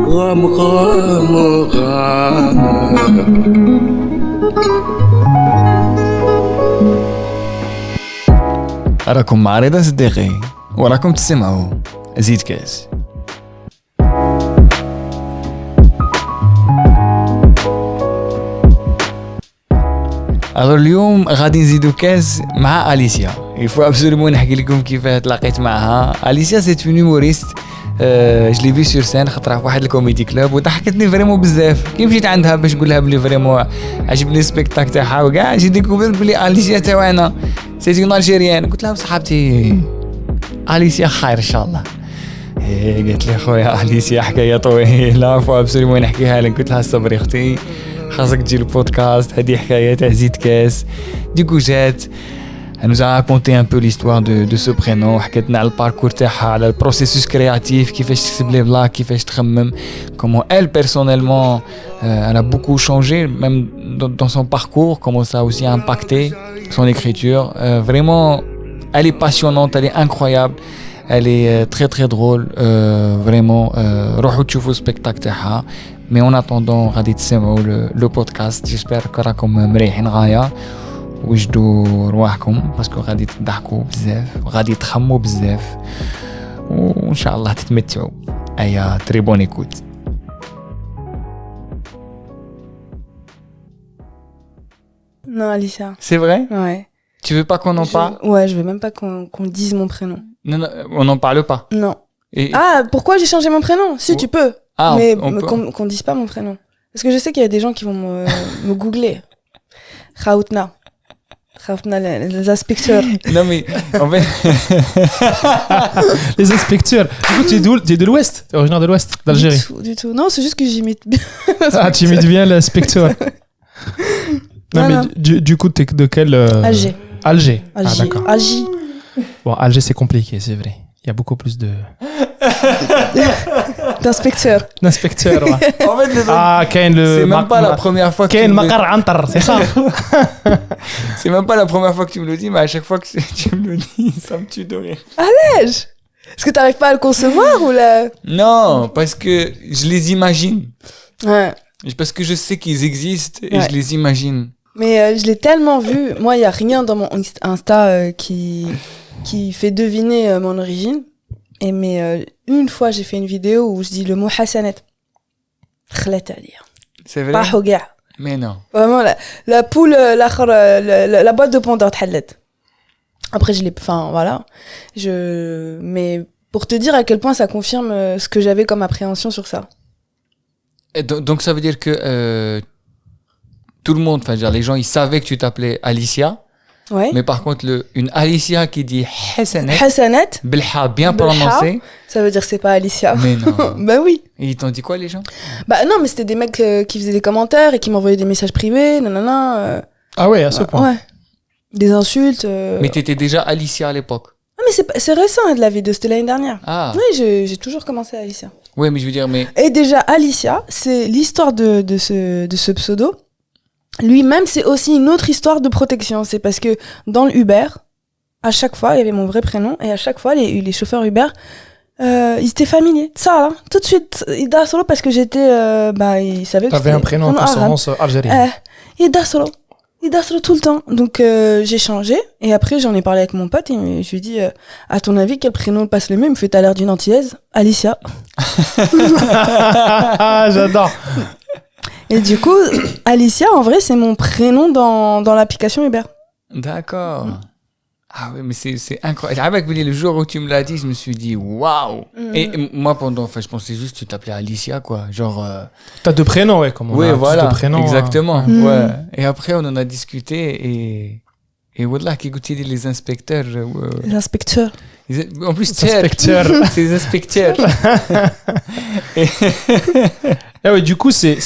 غام غام غام. راكم مع رضا صديقي وراكم تسمعوا زيد كاس. alors اليوم غادي نزيدو كاس مع أليسيا. il faut absolument نحكي لكم كيفاه تلاقيت معها. أليسيا c'est une humoriste. je l'ai vu sur scène خطرة في واحد الكوميدي كلوب وضحكتني فريمون بزاف. كي مشيت عندها باش نقول لها بلي فريمون عجبني السبيكتاكل تاعها وكاع جي ديكوفير بلي أليسيا تاعنا سي اون الجيريان. قلت لها صاحبتي أليسيا خير ان شاء الله. قالت لي خويا أليسيا حكايه طويله فو ابسوليمون نحكيها لك. قلت لها صبري اختي خاصك تجي البودكاست هذه حكايه تاع زيد كاس. ديكو جات elle nous a raconté un peu l'histoire de ce prénom. حكيتنا على الباركور تاعها على البروسيسوس كرياتيف كيفاش تكتب لي بلاك كيفاش تخمم comment elle personnellement elle a beaucoup changé même dans son parcours comment ça a aussi impacté son écriture. Vraiment elle est passionnante, elle est incroyable, elle est très très drôle. Vraiment روحوا تشوفوا السبيكتاكل تاعها. mais en attendant غادي تسمعوا le podcast. j'espère راكم مريحين غايه وجدوا رواحكم باسكو غادي تضحكوا بزاف وغادي تخموا بزاف وان شاء الله تتمتعوا. ايا تري بون ايكوت. Non, Alicia. C'est vrai? Ouais. Tu veux pas qu'on en parle? Ouais, je veux même pas qu'on dise mon prénom. Non, non, on n'en parle pas. Non. Et... Ah, pourquoi j'ai changé mon prénom? Si, tu peux. Ah, mais on peut. qu'on dise pas mon prénom. Parce que je sais qu'il y a des gens qui vont me googler. Khaoutna. Khaoutna, les inspecteurs. Non, mais en fait. Les inspecteurs. Du coup, tu es de l'Ouest? Tu es originaire de l'Ouest, d'Algérie? Du tout. Non, c'est juste que j'imite bien. Ah, tu imites bien l'inspecteur. Non, mais du coup, t'es de quel. Alger. Alger. Alger. Ah, d'accord. Alger. Bon, Alger, c'est compliqué, c'est vrai. Il y a beaucoup plus de. D'inspecteurs. D'inspecteurs, ouais. En fait, Ah, Ken le. c'est même pas la première fois que Ken tu me Makar Antar, c'est ça? C'est même pas la première fois que tu me le dis, mais à chaque fois que tu me le dis, ça me tue de rire. Allège. Est-ce que t'arrives pas à le concevoir ou là? Non, parce que je les imagine. Ouais. Parce que je sais qu'ils existent et Ouais. je les imagine. Mais je l'ai tellement vu. Moi, il y a rien dans mon Insta qui fait deviner mon origine. Et mais une fois, j'ai fait une vidéo où je dis le mot Hassanet. Khlet à dire. C'est vrai? Pas Hoga. Mais non. Vraiment, la poule, la boîte de Pandore Thallet. Après, je l'ai. Enfin, voilà. Mais pour te dire à quel point ça confirme ce que j'avais comme appréhension sur ça. Et donc ça veut dire que tout le monde, enfin, les gens, ils savaient que tu t'appelais Alicia. Ouais. Mais par contre, une Alicia qui dit Hassanet, Hassanet. Bilha bien prononcé. Ça veut dire que c'est pas Alicia. Mais non. Bah oui. Et ils t'ont dit quoi, les gens? Bah non, mais c'était des mecs qui faisaient des commentaires et qui m'envoyaient des messages privés, nanana. Ah ouais, à ce point. Ouais. Des insultes. Mais t'étais déjà Alicia à l'époque. Ah mais c'est récent hein, de la vidéo, c'était l'année dernière. Ah. Oui, j'ai toujours commencé à Alicia. Ouais, mais je veux dire, mais. Et déjà, Alicia, c'est l'histoire de ce pseudo. Lui-même, c'est aussi une autre histoire de protection. C'est parce que dans le Uber, à chaque fois, il y avait mon vrai prénom, et à chaque fois, les chauffeurs Uber, ils étaient familiers. Ça, là, tout de suite, ils daient solo parce que j'étais, ils savaient que T'avais un prénom en consonance algérienne. Ils daient solo. Ils daient solo tout le temps. Donc, j'ai changé, et après, j'en ai parlé avec mon pote, et je lui ai dit, à ton avis, quel prénom passe le mieux? Il me fait, t'as l'air d'une antillaise. Alicia. J'adore. Et du coup, Alicia, en vrai, c'est mon prénom dans l'application Uber. D'accord. Ah oui, mais c'est incroyable. Avec le jour où tu me l'as dit, je me suis dit waouh. Et moi, je pensais juste que tu t'appelais Alicia, quoi. Genre. T'as deux prénoms, ouais, comme on oui, a voilà. tous deux prénoms. Exactement. Ouais. Et après, on en a discuté et voilà, qui goûtait les inspecteurs. Les inspecteurs. En plus, inspecteurs. C'est les inspecteurs. Ah ouais, du coup, c'est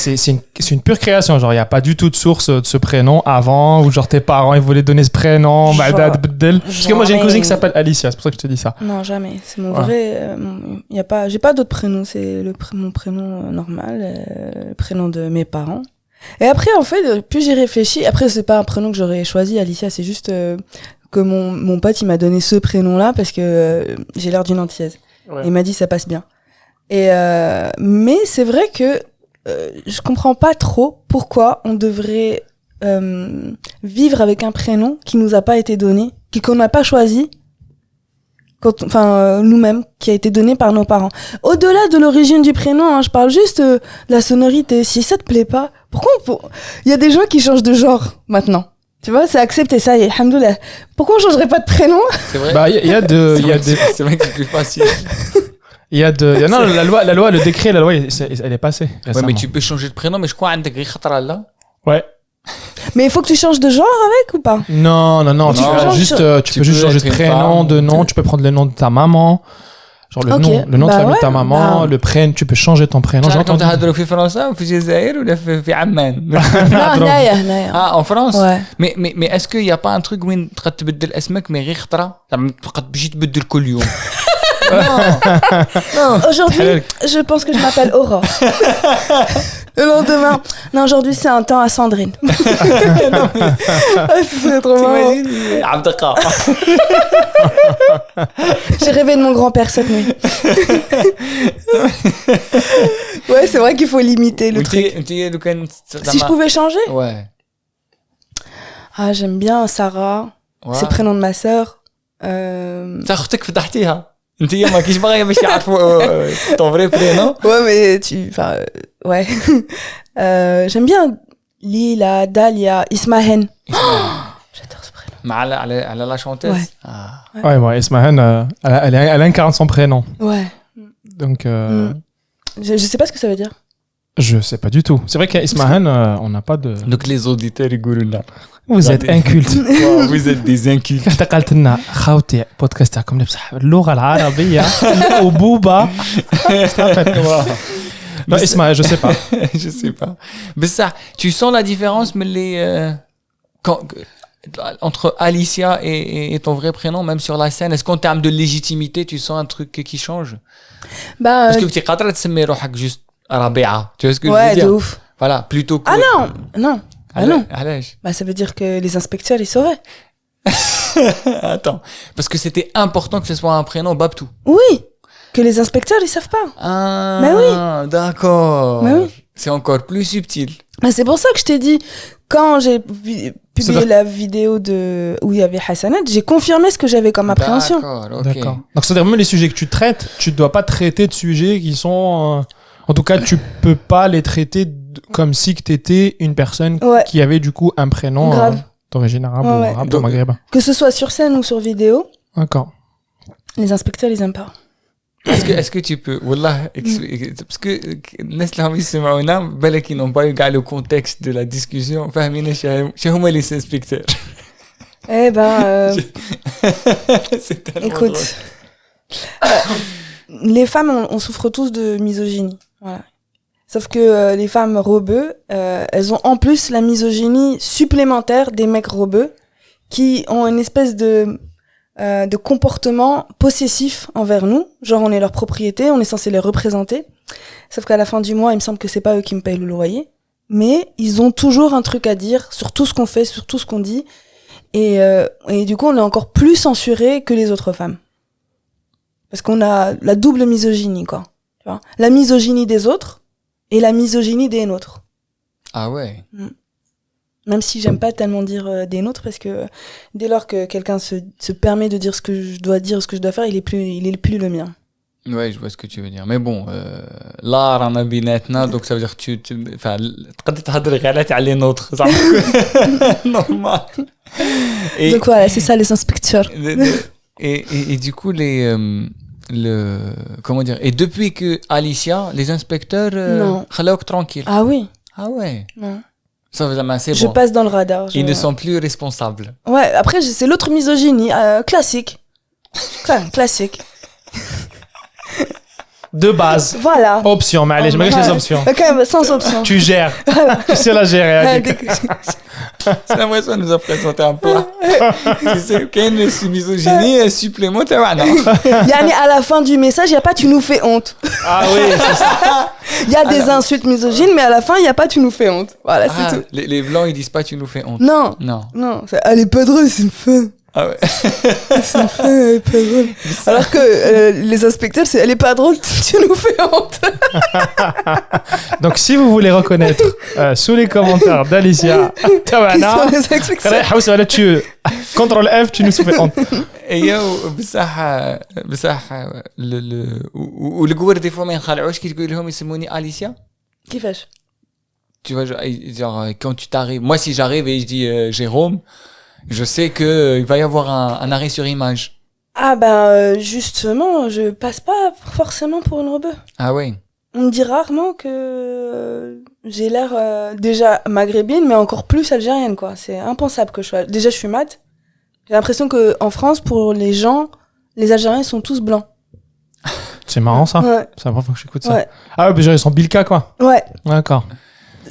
une pure création. Genre, il n'y a pas du tout de source de ce prénom avant, ou genre tes parents, ils voulaient donner ce prénom. Parce que moi, j'ai une cousine qui s'appelle Alicia, c'est pour ça que je te dis ça. Non, jamais. C'est mon vrai. J'ai pas d'autre prénom. C'est mon prénom normal, le prénom de mes parents. Et après, en fait, plus j'y réfléchis, après, c'est pas un prénom que j'aurais choisi, Alicia, c'est juste que mon pote, il m'a donné ce prénom-là parce que j'ai l'air d'une antillaise. Ouais. Il m'a dit, ça passe bien. Mais c'est vrai que je comprends pas trop pourquoi on devrait vivre avec un prénom qui nous a pas été donné, qu'on n'a pas choisi, nous-mêmes, qui a été donné par nos parents. Au-delà de l'origine du prénom, hein, je parle juste de la sonorité. Si ça te plaît pas, il y a des gens qui changent de genre maintenant. Tu vois, c'est accepté, ça y est, alhamdoulilah. Pourquoi on changerait pas de prénom? C'est vrai. Bah, il y a des. C'est vrai que c'est plus facile. Non, la loi, le décret, la loi, elle est passée. Ouais, récemment. mais tu peux changer de prénom, mais je crois عندك غير خطرة là. Ouais. Mais il faut que tu changes de genre avec ou pas? Non, Tu peux peux juste changer être de une prénom, femme, de nom. Tu peux prendre le nom de ta maman. Genre le nom de famille de ta maman, le prénom, tu peux changer ton prénom. كنت تهضروا في فرنسا وفي الجزائر ولا في عمان؟ Non, هنايا. Ah, en France? Ouais. Mais est-ce qu'il y a pas un truc وين تقدر تبدل اسمك mais غير خطرة؟ زعما تقدر تمشي تبدل كل يوم. Aujourd'hui, je pense que je m'appelle Aurore. Le lendemain. Non, aujourd'hui, c'est un temps à Sandrine. C'est trop marrant. T'imagines عبد القا. J'ai rêvé de mon grand-père cette nuit. Ouais, c'est vrai qu'il faut limiter le truc. Si je pouvais changer? Ouais. Ah, j'aime bien Sarah. C'est le prénom de ma sœur. تا اختك فضحتيها. انت ما كيش باغي باش يعرفوا ton vrai prénom. Ouais, mais ouais. J'aime bien Lila, Dalia, Ismahen. J'adore ce prénom. مع على la chanteuse. Ouais. Ouais, Ismahen, elle incarne son prénom. Ouais. Donc, Je sais pas ce que ça veut dire. je sais pas du tout. C'est vrai qu'à Ismahen, on n'a pas de. Donc les auditeurs يقولوا لنا Vous êtes incultes. vous êtes des incultes. كيف قالت لنا خاوتي بودكاست تاعكم بصح اللغه العربيه وبوبا Non, Ismaël, je sais pas. Je sais pas. Mais ça, tu sens la différence mais entre Alicia et ton vrai prénom, même sur la scène? Est-ce qu'en termes de légitimité, tu sens un truc qui change? Bah, Parce que tu قادرة تسمي روحك juste Rabia. Tu vois ce que je veux ouais, dire? de ouf. Voilà, plutôt que... Ah non. Ah non. علاش؟ Bah, ça veut dire que les inspecteurs, ils sauraient. Attends, parce que c'était important que ce soit un prénom Babtou. Oui. Que les inspecteurs, ils savent pas. Ah, Mais oui. D'accord. Mais oui. C'est encore plus subtil. Bah, c'est pour ça que je t'ai dit, quand j'ai publié la vidéo où il y avait Hassanet, j'ai confirmé ce que j'avais comme appréhension. D'accord, ok. D'accord. Donc, c'est-à-dire, même les sujets que tu traites, tu ne dois pas traiter de sujets qui sont. En tout cas, tu peux pas les traiter comme si tu étais une personne qui avait du coup un prénom d'origine arabe ou arabe ou maghrébin. Que ce soit sur scène ou sur vidéo. D'accord. Les inspecteurs, ils aiment pas. Est-ce que tu peux, Wallah, parce que الناس اللي هم يسمعونا بالك ils n'ont pas eu le contexte de la discussion. فاهمين شو هما les inspecteurs? Eh ben, C'est tellement écoute, les femmes, on souffre tous de misogynie. Voilà. Sauf que les femmes rebeux, elles ont en plus la misogynie supplémentaire des mecs rebeux qui ont une espèce de comportement possessif envers nous. Genre, on est leur propriété, on est censé les représenter. Sauf qu'à la fin du mois, il me semble que c'est pas eux qui me payent le loyer. Mais ils ont toujours un truc à dire sur tout ce qu'on fait, sur tout ce qu'on dit. Et du coup, on est encore plus censuré que les autres femmes. Parce qu'on a la double misogynie, quoi. Tu vois, la misogynie des autres et la misogynie des nôtres. Ah ouais. Même si j'aime pas tellement dire des nôtres, parce que dès lors que quelqu'un se permet de dire ce que je dois dire, ce que je dois faire, il est plus le mien. Ouais, je vois ce que tu veux dire. Mais bon, là, رانا بيناتنا, donc ça veut dire que tu enfin, تقدر تهضر غير على les nôtres. Normal. Et, donc voilà, c'est ça les inspecteurs. Et du coup, comment dire, et depuis que Alicia, les inspecteurs, خلاوك tranquille. Ah oui. Ah ouais. Non. Ça veut dire, c'est je bon. passe dans le radar. Ils ne sont plus responsables. Ouais, après, c'est l'autre misogynie, classique. Classique. De base. Voilà. Option, mais allez, je m'arrête les options. Ok, sans option. Tu gères. Tu sais la gérer. C'est l'impression de nous a présenté un plat. Tu sais, qu'il y a une misogynie supplémentaire. Yani, à la fin du message, il n'y a pas tu nous fais honte. Ah oui, c'est ça. Il y a des insultes misogynes, mais à la fin, il n'y a pas tu nous fais honte. Voilà, c'est tout. Les blancs, ils disent pas tu nous fais honte. Non. Elle est pas drôle, c'est une femme. Ah ouais. Elle est pas drôle. Alors que les inspecteurs, elle est pas drôle, tu nous fais honte. Donc, si vous voulez reconnaître sous les commentaires d'Alicia, Tawana, les inspecteurs. contrôle F, tu nous fais honte. Et بصح والقوار دي فوا ما ينخلعوش كي تقول لهم يسموني أليسيا. كيفاش؟ Tu vois, genre, quand tu t'arrives, moi si j'arrive et je dis Jérôme, je sais que il va y avoir un arrêt sur image. Ah ben justement, je passe pas forcément pour une rebeu. Ah ouais. On me dit rarement que j'ai l'air déjà maghrébine, mais encore plus algérienne, quoi. C'est impensable que je sois. Déjà, je suis mate. J'ai l'impression que en France, pour les gens, les Algériens sont tous blancs. C'est marrant ça. Ouais. C'est la première fois que j'écoute ça. Ouais. Ah ouais, genre ils sont bilka quoi. Ouais. D'accord.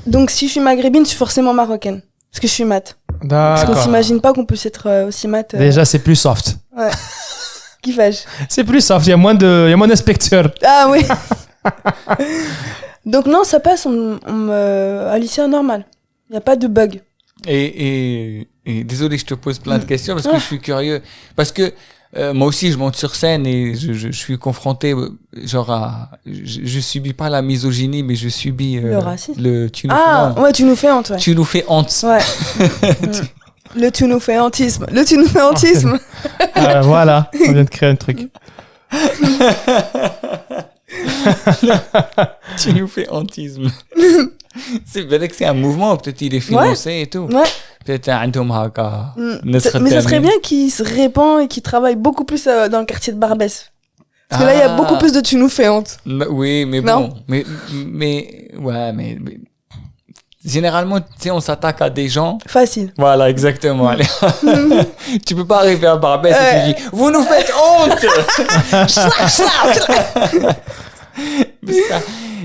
Donc si je suis maghrébine, je suis forcément marocaine. Parce que je suis mate. Parce qu'on D'accord. s'imagine pas qu'on puisse être aussi mate. Déjà, c'est plus soft. Ouais. Qui fâche. C'est plus soft, il y a moins d'inspecteurs. Ah oui. Donc non, ça passe, Alicia normal. Il n'y a pas de bug. Et désolé, je te pose plein de questions parce que je suis curieux. Parce que moi aussi, je monte sur scène et je suis confronté, genre je subis pas la misogynie, mais je subis le racisme. tu nous fais honte. Ouais, tu nous fais honte. Ouais. Tu nous fais honte. Ouais. Le tu nous fais hontisme. Le tu nous fais hontisme. Voilà, on vient de créer un truc. Tu nous fais hontisme. C'est vrai que c'est un mouvement, peut-être il est financé et tout. Ouais. Peut-être عندهم هكا. Mais ça serait bien qu'il se répand et qu'il travaille beaucoup plus dans le quartier de Barbès. Parce que là, il y a beaucoup plus de tu nous fais honte. Oui, mais Non. bon. Mais généralement, tu sais, on s'attaque à des gens. Facile. Voilà, exactement. Tu peux pas arriver à Barbès et tu dis, vous nous faites honte!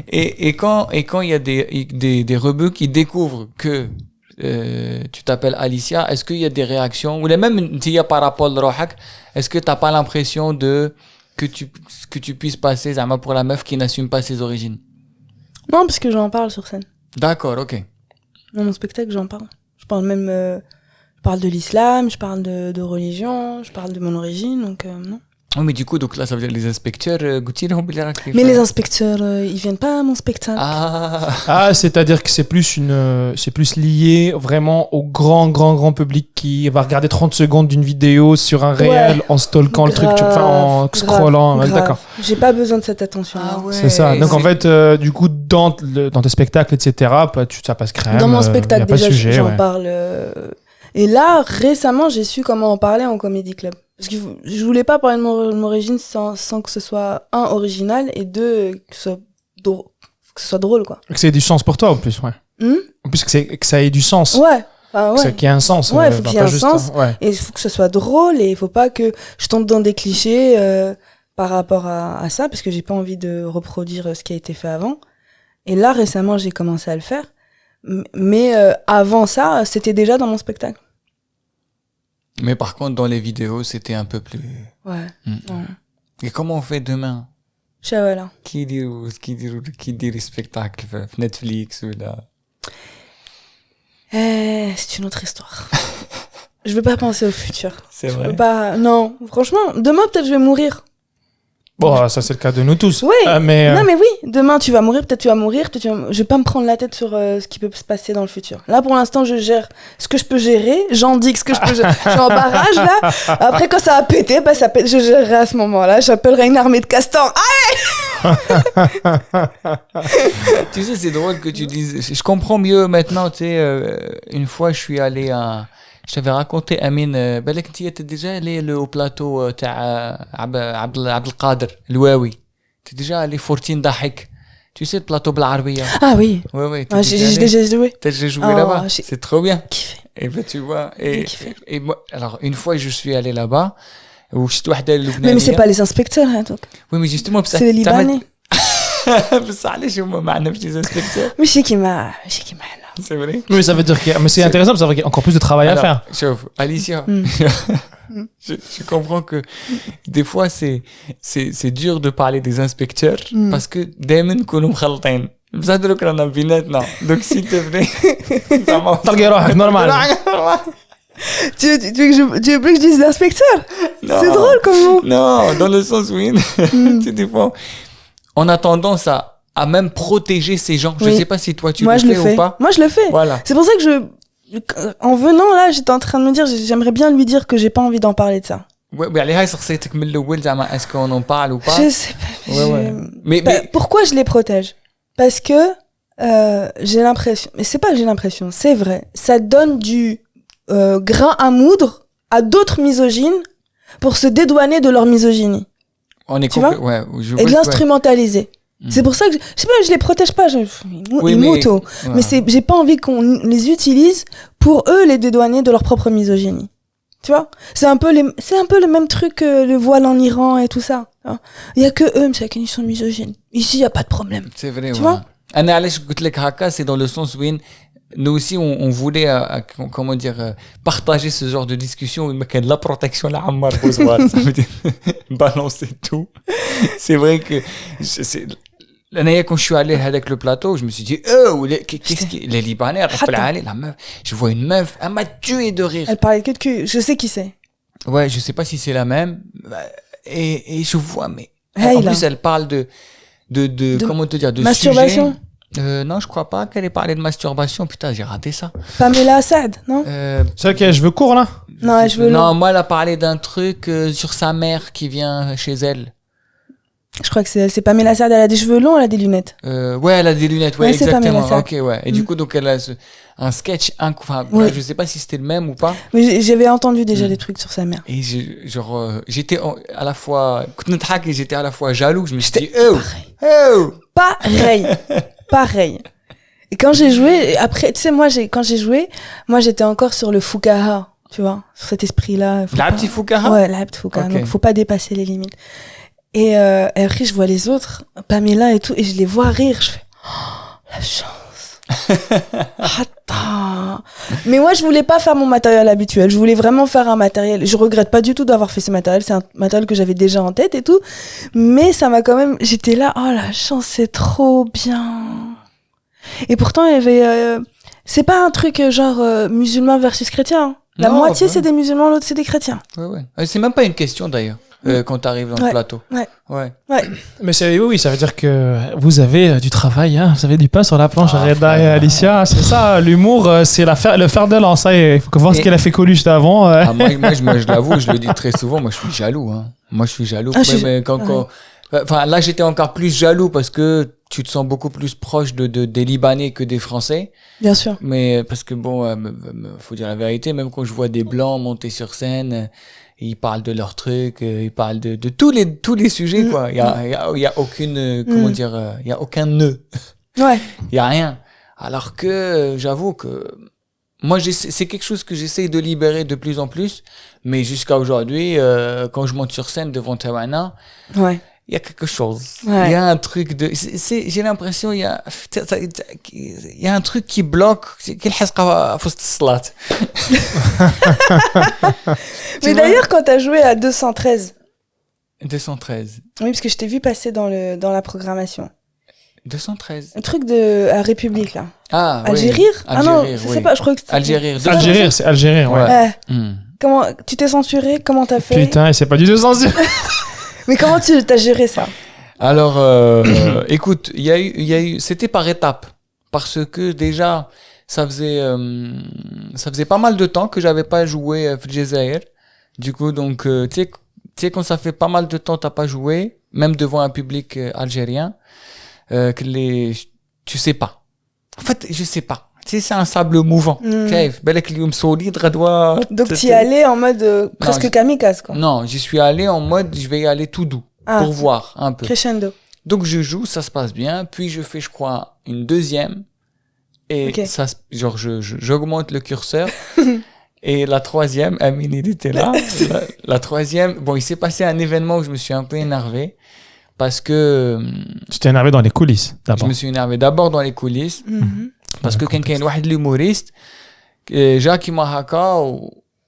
Et quand il y a des rebeux qui découvrent que tu t'appelles Alicia, est-ce qu'il y a des réactions ou même par rapport à روحك, est-ce que t'as pas l'impression que tu puisses passer zama pour la meuf qui n'assume pas ses origines? Non, parce que j'en parle sur scène. D'accord, ok. Dans mon spectacle, j'en parle. Je parle même je parle de l'islam, je parle de religion, je parle de mon origine, donc non. Oui, mais du coup, donc là, ça veut dire les inspecteurs, Mais les inspecteurs, ils viennent pas à mon spectacle. Ah, c'est-à-dire que c'est plus lié vraiment au grand public qui va regarder 30 secondes d'une vidéo sur un réel en stalkant le truc, en scrollant. D'accord. J'ai pas besoin de cette attention. Ah ouais. C'est ça. Donc en fait, du coup, dans tes spectacles, etc., ça passe crème. Dans mon spectacle, déjà, sujet, j'en parle. Et là, récemment, j'ai su comment en parler en Comedy Club. Parce que je voulais pas parler de mon origine sans que ce soit, un, original, et deux, que ce soit drôle, quoi. Que ça ait du sens pour toi, en plus, ouais. En plus, que ça ait du sens. Ouais. Enfin, ouais. Qu'il y ait un sens. Ouais, il faut qu'il y ait un sens. Ouais. Et il faut que ce soit drôle, et il faut pas que je tombe dans des clichés par rapport à ça, parce que j'ai pas envie de reproduire ce qui a été fait avant. Et là, récemment, j'ai commencé à le faire. Mais avant ça, c'était déjà dans mon spectacle. Mais par contre, dans les vidéos, c'était un peu plus... Ouais. Ouais. Et comment on fait demain? Inch'Allah. Qui dit les spectacles Netflix ou là? C'est une autre histoire. Je veux pas penser au futur. C'est vrai. Je veux pas... Non, franchement, demain, peut-être je vais mourir. Bon, ça c'est le cas de nous tous. Oui. Mais Non, mais oui, demain tu vas mourir, peut-être tu vas mourir, je vais pas me prendre la tête sur ce qui peut se passer dans le futur. Là, pour l'instant, je gère ce que je peux gérer, j'indique ce que je peux gérer. Je suis en barrage, là. Après, quand ça va péter, ça pète, je gérerai à ce moment-là. J'appellerai une armée de castors. Tu sais, c'est drôle que tu dises... Je comprends mieux maintenant, tu sais, une fois, je suis allé à... Je t'avais raconté, Amine, بالك انت t'es déjà allé au plateau تاع عبد القادر الواوي. T'es déjà allé 14 ضحك. Tu sais le plateau بالعربية. Ah oui. Ouais, j'ai déjà joué. T'as déjà joué là-bas. J'ai... C'est trop bien. Kiffé. Et ben tu vois, et moi, alors une fois je suis allé là-bas, où je suis mais c'est pas les inspecteurs, hein, donc. Oui, mais justement, c'est les Libanais. بس علاش هما ما عندهمش des inspecteurs. ماشي كيما C'est vrai. Oui, ça veut dire mais c'est intéressant, ça veut dire qu'il y a encore plus de travail à faire. Chauffe, Alicia. Je comprends que des fois c'est dur de parler des inspecteurs parce que دائما نكونوا مخلطين. بصح دروك رانا بيناتنا. Donc s'il te plaît. تلقى روحك نورمال. Tu veux plus que je dise l'inspecteur? C'est drôle comme mot. Non, dans le sens où c'est des fois, on a tendance à même protéger ces gens. Je sais pas si toi tu le fais ou pas. Moi je le fais. Voilà. C'est pour ça que en venant là, j'étais en train de me dire, j'aimerais bien lui dire que j'ai pas envie d'en parler de ça. Ouais, mais est-ce qu'on en parle ou pas? Je sais pas. Ouais. Mais pourquoi je les protège? Parce que j'ai l'impression, mais c'est pas que j'ai l'impression, c'est vrai, ça donne du grain à moudre à d'autres misogynes pour se dédouaner de leur misogynie. On est et de l'instrumentaliser. C'est pour ça que je sais pas, je les protège pas, mais j'ai pas envie qu'on les utilise pour eux les dédouaner de leur propre misogynie. Tu vois, c'est un peu le même truc que le voile en Iran et tout ça. Il y a que eux, qui sont misogynes. Ici, il y a pas de problème. C'est vrai. Tu vois? C'est dans le sens où nous aussi on voulait comment dire partager ce genre de discussion où il y a de la protection là ça veut dire balancer tout. C'est vrai que quand je suis allé avec le plateau, je me suis dit qu'est-ce que les Libanais, la meuf, je vois une meuf, elle m'a tué de rire. Elle parlait que de cul, je sais qui c'est. Ouais, je sais pas si c'est la même et je vois mais en plus elle parle de comment te dire, de masturbation. Non, je crois pas qu'elle ait parlé de masturbation. Putain, j'ai raté ça. Pamela Assad, non? C'est ok, je veux court là. Non, je veux. Non, moi, elle a parlé d'un truc sur sa mère qui vient chez elle. Je crois que c'est Pamela Assad. Elle a des cheveux longs, elle a des lunettes. Ouais, elle a des lunettes. Ouais, exactement. Ok, ouais. Et du coup, donc elle a un sketch. Enfin, je sais pas si c'était le même ou pas. Mais j'avais entendu déjà des trucs sur sa mère. Et j'étais à la fois, j'étais à la fois jaloux. Je me suis dit, pareil. Et quand j'ai joué, après, tu sais, quand j'ai joué, moi, j'étais encore sur le fukaha, tu vois, sur cet esprit-là. La petite fukaha? Ouais, la petite fukaha. Okay. Donc, faut pas dépasser les limites. Et après, je vois les autres, Pamela et tout, et je les vois rire. Je fais, la chance. Attends. Mais moi, je voulais pas faire mon matériel habituel. Je voulais vraiment faire un matériel. Je regrette pas du tout d'avoir fait ce matériel. C'est un matériel que j'avais déjà en tête et tout. Mais ça m'a quand même, j'étais là, oh, la chance, c'est trop bien. Et pourtant, il y avait, c'est pas un truc genre musulman versus chrétien. Hein. La moitié, c'est des musulmans, l'autre, c'est des chrétiens. Ouais. C'est même pas une question d'ailleurs. Quand tu arrives dans le plateau. Ouais. Mais savez-vous, ça veut dire que vous avez du travail, hein, vous avez du pain sur la planche, Reda et Alicia. C'est ça, l'humour, c'est le fer de lance. Il faut voir ce qu'elle a fait Coluche d'avant. Moi, je l'avoue, je le dis très souvent, moi je suis jaloux. Hein. Mais enfin, là, j'étais encore plus jaloux parce que tu te sens beaucoup plus proche des Libanais que des Français. Bien sûr. Mais parce que faut dire la vérité, même quand je vois des Blancs monter sur scène, ils parlent de leurs trucs, ils parlent de tous les sujets, quoi. Il y a aucune, comment dire, il y a aucun nœud. Ouais. Il y a rien. Alors que, j'avoue que, moi, c'est quelque chose que j'essaye de libérer de plus en plus. Mais jusqu'à aujourd'hui, quand je monte sur scène devant Tawana, il y a quelque chose. Il y a un truc de, j'ai l'impression, il y a un truc qui bloque, Mais d'ailleurs, quand t'as joué à 213. 213. Oui, parce que je t'ai vu passer dans la programmation. 213. Un truc de la République, là. Ah, Algérie? Ah non, je sais pas, je crois que c'était... Algérie, c'est Algérie, ouais. Comment, tu t'es censuré? Comment t'as fait? Putain, c'est pas du tout censuré. Mais comment tu t'as géré ça? Alors, écoute, il y a eu, c'était par étapes. Parce que déjà, ça faisait pas mal de temps que j'avais pas joué Fidjezaïr. Du coup, donc, tu sais, quand ça fait pas mal de temps que t'as pas joué, même devant un public algérien, tu sais pas. En fait, je sais pas. Tu sais, c'est un sable mouvant. Donc, t'y allais en mode presque kamikaze, quoi. Non, j'y suis allé en mode, je vais y aller tout doux. Pour voir un peu. Crescendo. Donc, je joue, ça se passe bien. Puis, je fais, je crois, une deuxième. Et ça, genre, j'augmente le curseur. Et la troisième, Amine, il était là. La troisième, bon, il s'est passé un événement où je me suis un peu énervé. Parce que... Tu t'es énervé dans les coulisses, d'abord. Je me suis énervé d'abord dans les coulisses. Parce que quelqu'un واحد l'humoriste جا كيما هكا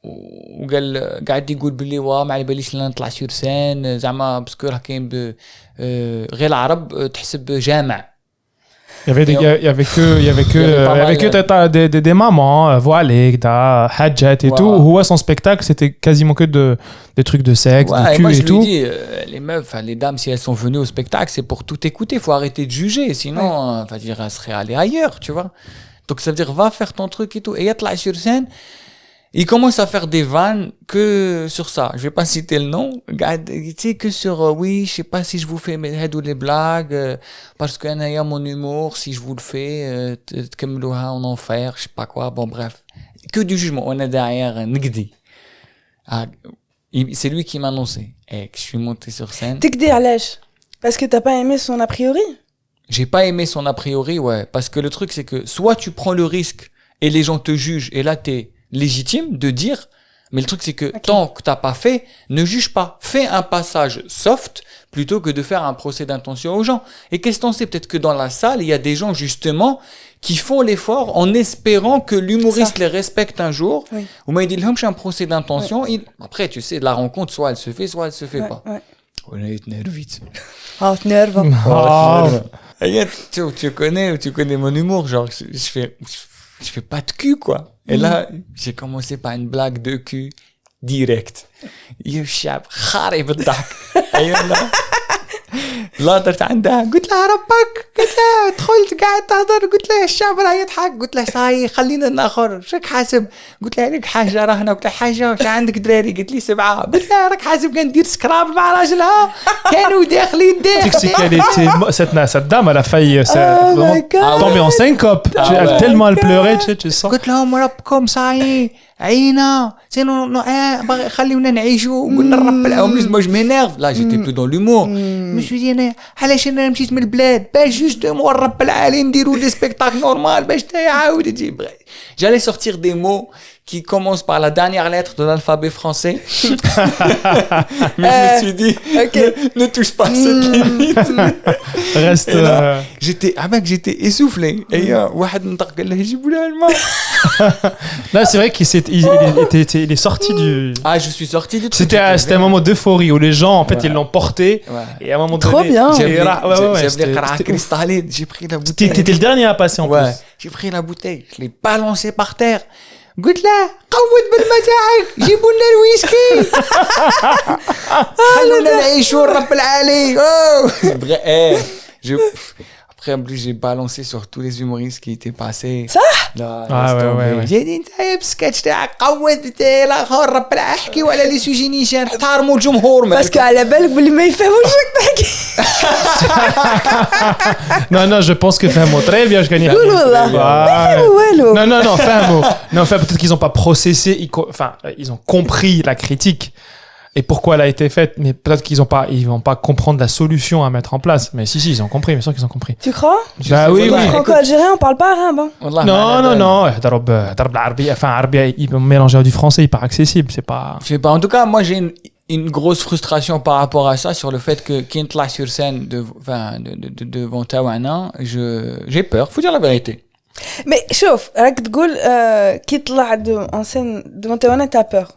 وقال قاعد يقول بلي ما على باليش نطلع سور سين زعما باسكو راه كاين غير العرب تحسب جامع Il y avait que des mamans voilées, hajjat et tout. Ou son spectacle, c'était quasiment que des trucs de sexe, de cul moi, et tout. Lui dis, les meufs, les dames, si elles sont venues au spectacle, c'est pour tout écouter. Faut arrêter de juger, sinon, elles seraient allées ailleurs, tu vois. Donc ça veut dire, va faire ton truc et tout. Et il y a sur scène. Il commence à faire des vannes que sur ça. Je vais pas citer le nom. Tu sais, que sur, oui, je sais pas si je vous fais les blagues, parce qu'il y a mon humour, si je vous le fais, تكملوها en enfer, je sais pas quoi. Bon, bref. Que du jugement. On est derrière, Nigdi. C'est lui qui m'a annoncé. Et que je suis monté sur scène. T'es علاش? Parce que t'as pas aimé son a priori? J'ai pas aimé son a priori, ouais. Parce que le truc, c'est que soit tu prends le risque et les gens te jugent, et là, t'es légitime de dire, mais le truc c'est que tant que t'as pas fait, ne juge pas. Fais un passage soft plutôt que de faire un procès d'intention aux gens. Et qu'est-ce qu'on sait? Peut-être que dans la salle, il y a des gens justement qui font l'effort en espérant que l'humoriste les respecte un jour. Oui. Ou mais il dit un procès d'intention. Oui. Après, tu sais, la rencontre, soit elle se fait, soit elle se fait pas. On est nerveux. Ah, nerveux. Tu connais mon humour, genre je fais pas de cul, quoi. Et là, j'ai commencé par une blague de cul direct. يشاب خارب الضحك. ايوه لا درت عندها قلت لها ربك قلت لها دخلت قاعد تهضر قلت لها الشاب راه يضحك قلت لها صاي خلينا ناخر شك حاسب قلت لها عليك حاجه راهنا قلت لها حاجه واش عندك دراري قلت لي 7 قلت لها راك حاسب كندير سكراب مع راجلها كانوا داخلين cette dame elle a failli tomber en syncope tellement elle pleurait tu sens قلت لهم ربكم صاي عينا سينو خليونا نعيشوا قلنا نرب العمليز moi je m'énerve là j'étais plus dans l'humour je me suis dit انا علاش انا مشيت من البلاد باش جوستومون نرب العالي نديروا دي سبيكتاكل نورمال باش تعاود تجي j'allais sortir des mots qui commencent par la dernière lettre de l'alphabet français mais je me suis dit ne touche pas cette limite reste j'étais essoufflé et واحد نطق قال له جيبوا لها الماء là c'est vrai qu'il est sorti du je suis sorti du truc c'était un moment d'euphorie où les gens en fait ils l'ont porté et à un moment trop bien j'ai pris la bouteille t'étais le dernier à passer en plus j'ai pris la bouteille je l'ai balancé par terre قلت له قود بالمتاعك جيبوا لنا الويسكي خلونا نعيشوا رب العالي Après, en plus, j'ai balancé sur tous les humoristes qui étaient passés. Ça? Ouais. J'ai dit, sketch تاعك قود الاخر رب العالي احكي وعلى لي سوجي نيشان احترموا الجمهور باسكو على بالك باللي ما يفهموش تحكي non je pense que فهموا très bien je gagne non فهموا peut-être qu'ils ont pas processé ils ont compris la critique et pourquoi elle a été faite, mais peut-être qu'ils vont pas comprendre la solution à mettre en place. Mais si, ils ont compris, bien sûr qu'ils ont compris. Tu crois? Bah oui. Franco-algérien, on parle pas arabe. Non. Ils vont mélanger du français hyper accessible, c'est pas... Je sais pas, en tout cas, moi j'ai une grosse frustration par rapport à ça, sur le fait que quand là sur scène devant Tawana, j'ai peur, faut dire la vérité. Mais chauffe, راك تقول كي طلع en scène devant Tawana, t'as peur.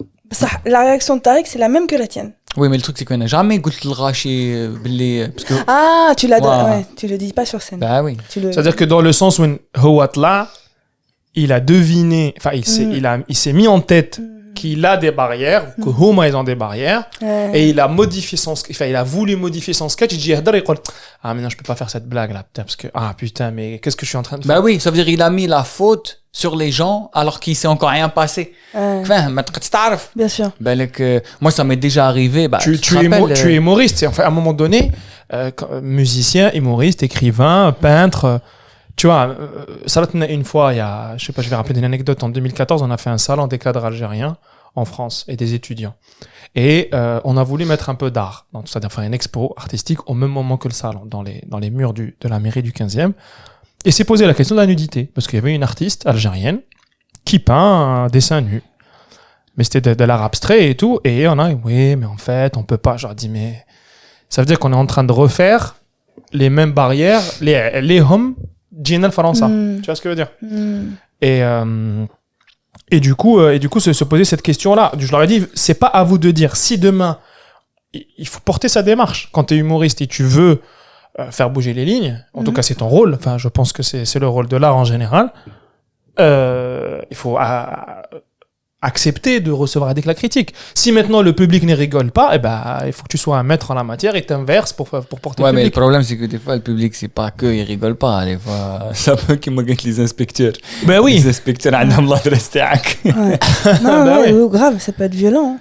La réaction de Tariq, c'est la même que la tienne. Oui, mais le truc, c'est qu'on n'a jamais goûté le raché. Parce que... Ah, tu le dis pas sur scène. Bah oui. C'est-à-dire que dans le sens où Hawatla, il a deviné, il s'est mis en tête qu'il a des barrières, que Huma ils ont des barrières, et il a modifié il a voulu modifier son sketch. Il dit, maintenant je peux pas faire cette blague là, parce que, putain, mais qu'est-ce que je suis en train de faire? Bah oui, ça veut dire il a mis la faute sur les gens alors qu'il s'est encore rien passé. Bien sûr. Moi ça m'est déjà arrivé. Tu es humoriste, enfin, à un moment donné, musicien, humoriste, écrivain, peintre. Tu vois, une fois, je sais pas, je vais rappeler une anecdote. En 2014, on a fait un salon des cadres algériens en France et des étudiants. Et on a voulu mettre un peu d'art, c'est-à-dire faire une expo artistique au même moment que le salon, dans les murs de la mairie du 15e. Et s'est posé la question de la nudité, parce qu'il y avait une artiste algérienne qui peint un dessin nu. Mais c'était de l'art abstrait et tout. Et on a dit, oui, mais en fait, on peut pas. J'aurais dit, mais ça veut dire qu'on est en train de refaire les mêmes barrières, les hommes. Gina Faransa, tu vois ce que je veux dire? Et du coup se poser cette question-là. Je leur ai dit, c'est pas à vous de dire. Si demain, il faut porter sa démarche. Quand t'es humoriste et tu veux faire bouger les lignes. En tout cas, c'est ton rôle. Enfin, je pense que c'est le rôle de l'art en général. Il faut accepter de recevoir avec la critique. Si maintenant le public ne rigole pas, eh ben, il faut que tu sois un maître en la matière et t'inverses pour porter le public. Ouais, mais le problème, c'est que des fois, le public, c'est pas que ils rigolent pas. Des fois, ça peut qu'ils me guettent les inspecteurs. Ben oui. Les inspecteurs, عندهم l'adresse تاعك. Ouais. Non, Bah ouais, ouais. grave, ça peut être violent.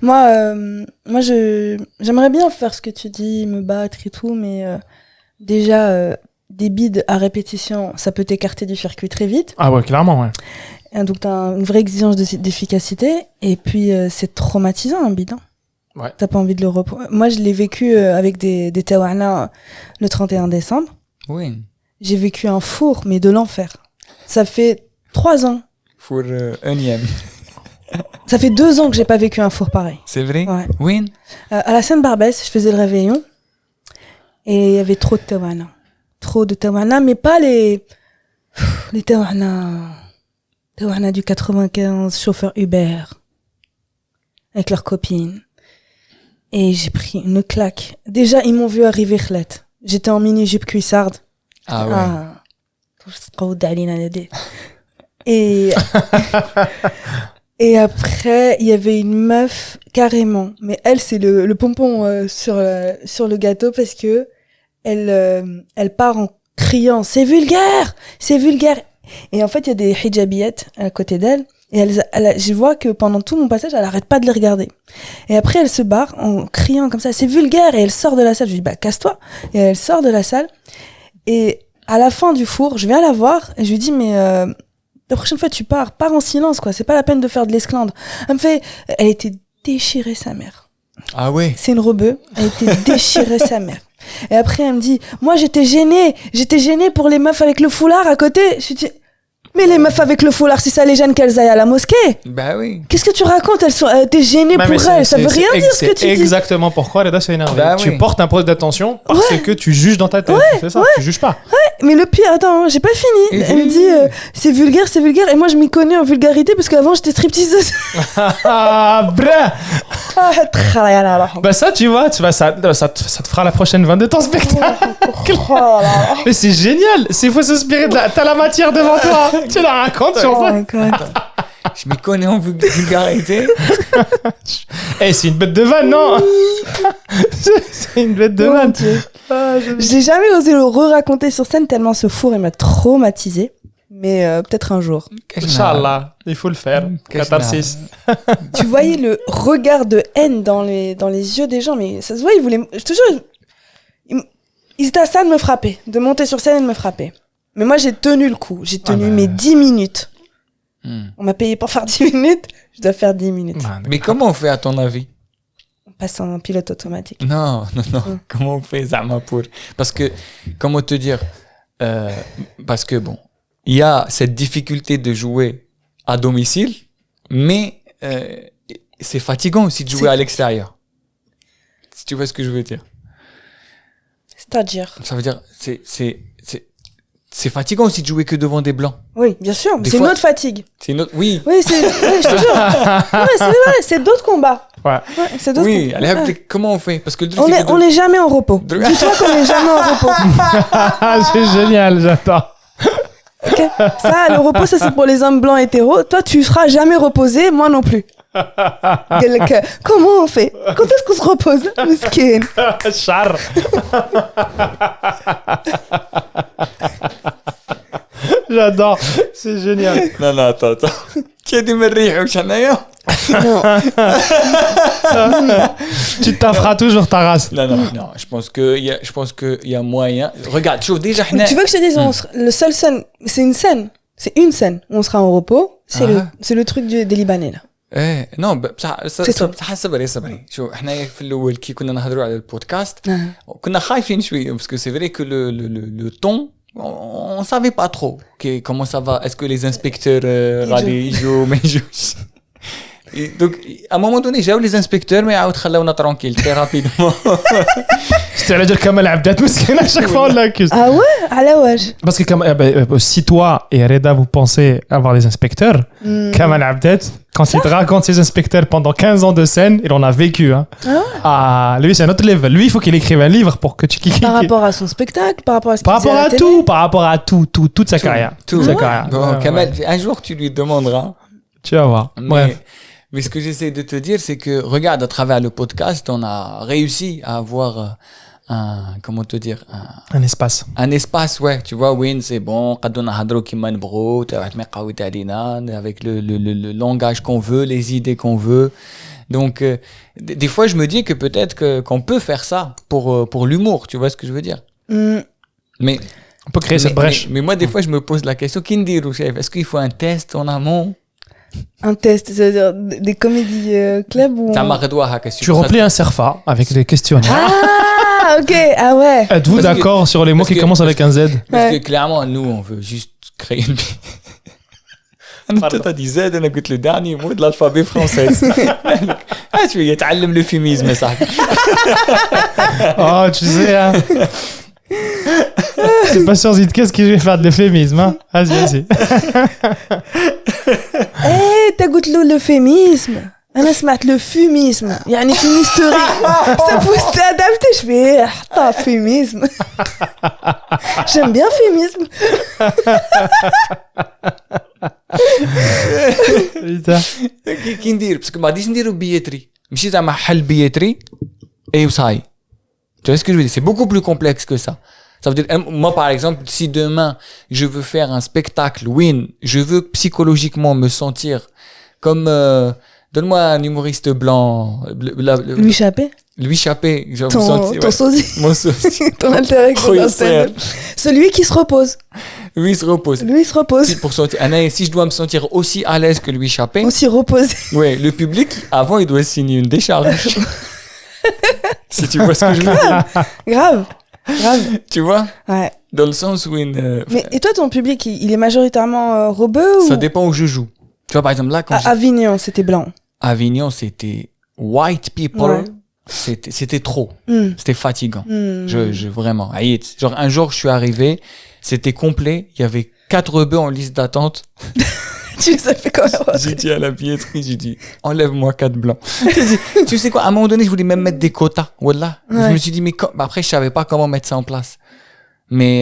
Hein. Moi, j'aimerais bien faire ce que tu dis, me battre et tout, mais déjà, des bides à répétition, ça peut t'écarter du circuit très vite. Ah ouais, clairement, ouais. Et donc, t'as une vraie exigence d'efficacité. Et puis, c'est traumatisant, un bide. Hein. Ouais. T'as pas envie de le reprendre. Moi, je l'ai vécu avec des tawana le 31 décembre. Oui. J'ai vécu un four, mais de l'enfer. Ça fait 3 ans. Pour unième. Ça fait 2 ans que j'ai pas vécu un four pareil. C'est vrai? Ouais. Oui. À la Seine-Barbès, je faisais le réveillon. Et il y avait trop de tawana. Trop de tawana, mais pas les tawana. Tawana du 95, chauffeur Uber. Avec leurs copines. Et j'ai pris une claque. Déjà, ils m'ont vu arriver Khlet. J'étais en mini-jupe cuissarde. Ah ouais. Et et après, il y avait une meuf carrément. Mais elle, c'est le pompon sur le gâteau parce que elle part en criant « C'est vulgaire! C'est vulgaire !» Et en fait, il y a des hijabiettes à côté d'elle. Et je vois que pendant tout mon passage, elle arrête pas de les regarder. Et après, elle se barre en criant comme ça « C'est vulgaire !» Et elle sort de la salle. Je lui dis « Bah, casse-toi !» Et elle sort de la salle. Et à la fin du four, je viens la voir et je lui dis « Mais la prochaine fois, tu pars en silence, quoi. C'est pas la peine de faire de l'esclandre. » Elle me fait, elle était déchirée, sa mère. Ah ouais. C'est une rebeu. Elle était déchirée, sa mère. Et après, elle me dit, moi, j'étais gênée pour les meufs avec le foulard à côté. Je lui dis, mais les meufs avec le foulard, si ça les gêne qu'elles aillent à la mosquée. Bah oui. Qu'est-ce que tu racontes? T'es gênée pour elles. Ça veut rien dire ce que tu dis. C'est exactement pourquoi Reda s'est énervé. Bah Tu oui. portes un poste d'attention parce que tu juges dans ta tête. C'est ça, tu juges pas. Mais le pire, attends, j'ai pas fini. Et Elle me dit, c'est vulgaire. Et moi, je m'y connais en vulgarité parce qu'avant, j'étais stripteaseuse. Ah, brah. Bah ça, tu vois, ça te fera la prochaine vente de ton spectacle. Mais c'est génial. Il faut s'inspirer de la... T'as la matière devant toi. Tu la racontes sur ça. Je m'y connais en vulgarité. Eh, c'est une bête de vanne, non? C'est une bête de Oh, vanne. Dieu. Je n'ai jamais osé le re-raconter sur scène tellement ce four il m'a traumatisé. Mais peut-être un jour. Inch'Allah, il faut le faire. Catharsis. Tu voyais le regard de haine dans les yeux des gens, mais ça se voit, ils voulaient... Je te jure, ils étaient à ça de me frapper, de monter sur scène et de me frapper. Mais moi, j'ai tenu le coup. J'ai tenu mes 10 minutes. On m'a payé pour faire 10 minutes, je dois faire 10 minutes. Mais comment on fait à ton avis? On passe en pilote automatique. Non. Comment on fait Zama pour... Parce que, comment te dire parce que bon, il y a cette difficulté de jouer à domicile, mais c'est fatigant aussi de jouer à l'extérieur. Si tu vois ce que je veux dire. C'est-à-dire? Ça veut dire, c'est fatigant aussi de jouer que devant des blancs. Oui, bien sûr, mais Des c'est fois- une autre fatigue. C'est une autre... Oui. Oui, je te jure. Ouais, c'est vrai, c'est d'autres combats. Ouais. Ouais, c'est d'autres Oui, combats. allez, Ouais. comment on fait? Parce que le truc, On c'est que est jamais en repos. De- Dis-toi qu'on est jamais en repos. Ah, c'est génial, j'attends. Ok. Ça, le repos, ça c'est pour les hommes blancs hétéros. Toi, tu seras jamais reposé, moi non plus. Comment on fait? Quand est-ce qu'on se repose? Miskin. Char. J'adore, c'est génial. Non, attends. Qui a dit me rire, Chanaya? Non. Tu t'afferas toujours ta race. Non, je pense qu'il y a moyen. Regarde, tu vois, déjà, Tu veux que je te dise, le seul scène, c'est une scène. C'est une scène où on sera en repos. C'est le truc des Libanais, là. ايه نو بصح صح. صبري شو احنا في الاول كي كنا نهضروا على البودكاست كنا خايفين شويه باسكو سي فري كو لو طون on savait pas trop comment ça va, est-ce que les inspecteurs غادي يجوا ما يجوش. Donc à un moment donné جاو les inspecteurs mais عاود خلاونا tranquille très rapidement. C'était à dire Kamal Abdet, à chaque fois on l'accuse. Ah ouais, à la waj. Parce que si toi et Reda vous pensez avoir des inspecteurs, Kamal Abdet, quand il te raconte ses inspecteurs pendant 15 ans de scène, il en a vécu. Hein. Lui c'est un autre level. Lui il faut qu'il écrive un livre pour que tu Par rapport à son spectacle, par rapport à ce qu'il par rapport à tout, toute sa carrière. Toute sa carrière. Bon, Kamal, un jour tu lui demanderas. Tu vas voir. Bref. Mais ce que j'essaie de te dire, c'est que, regarde, à travers le podcast, on a réussi à avoir comment te dire, un espace. Un espace, ouais. Tu vois, Win, c'est bon. Avec le langage qu'on veut, les idées qu'on veut. Donc, des fois, je me dis que peut-être qu'on peut faire ça pour l'humour. Tu vois ce que je veux dire? Mais, on peut créer cette brèche. Mais moi, des fois, je me pose la question, est-ce qu'il faut un test en amont? Un test, c'est-à-dire des comédies club ou tu remplis un CERFA avec des questionnaires. Ah, ok, ah ouais. Êtes-vous d'accord sur les mots qui commencent avec un Z? Parce que clairement, nous, on veut juste créer une... Toi, t'as dit Z, on a le dernier mot de l'alphabet français. Tu veux apprendre l'euphémisme, ça. Oh, tu sais, hein. C'est pas sur qu'est-ce que je vais faire de l'euphémisme, hein? Vas-y. Eh, t'as goûté l'euphémisme. انا سمعت l'euphémisme يعني fumisterie. Ça faut s'adapter. Je fais euphémisme. J'aime bien euphémisme. كي ندير باسكو ما غاديش نديرو بيتري ماشي زعما حل بيتري اي وصاي. Tu vois ce que je veux dire? C'est beaucoup plus complexe que ça. Ça veut dire, moi, par exemple, si demain, je veux faire un spectacle, je veux psychologiquement me sentir comme, donne-moi un humoriste blanc. Louis Chappé. Louis Chappé. Ton sosie. Mon sosie. Ton alter ego dans scène. Celui qui se repose. Lui, il se repose. Lui, il se repose. Si je dois me sentir aussi à l'aise que Louis Chappé. Aussi reposé. Ouais, le public, avant, il doit signer une décharge. Si tu vois ce que je veux dire. Grave. Tu vois? Ouais. Dans le sens où Mais et toi, ton public, il est majoritairement rebeu Ça ou... dépend où je joue. Tu vois, par exemple, là, quand Avignon, c'était blanc. Avignon, c'était white people. Ouais. C'était trop. C'était fatigant. Vraiment. Genre, un jour, je suis arrivé, c'était complet. Il y avait 4 rebeux en liste d'attente. Tu les as fait quand même. J'ai dit à la billetterie, j'ai dit, enlève-moi 4 blancs. Tu sais quoi, à un moment donné, je voulais même mettre des quotas. Wallah. Ouais. Je me suis dit, mais après, je savais pas comment mettre ça en place. Mais,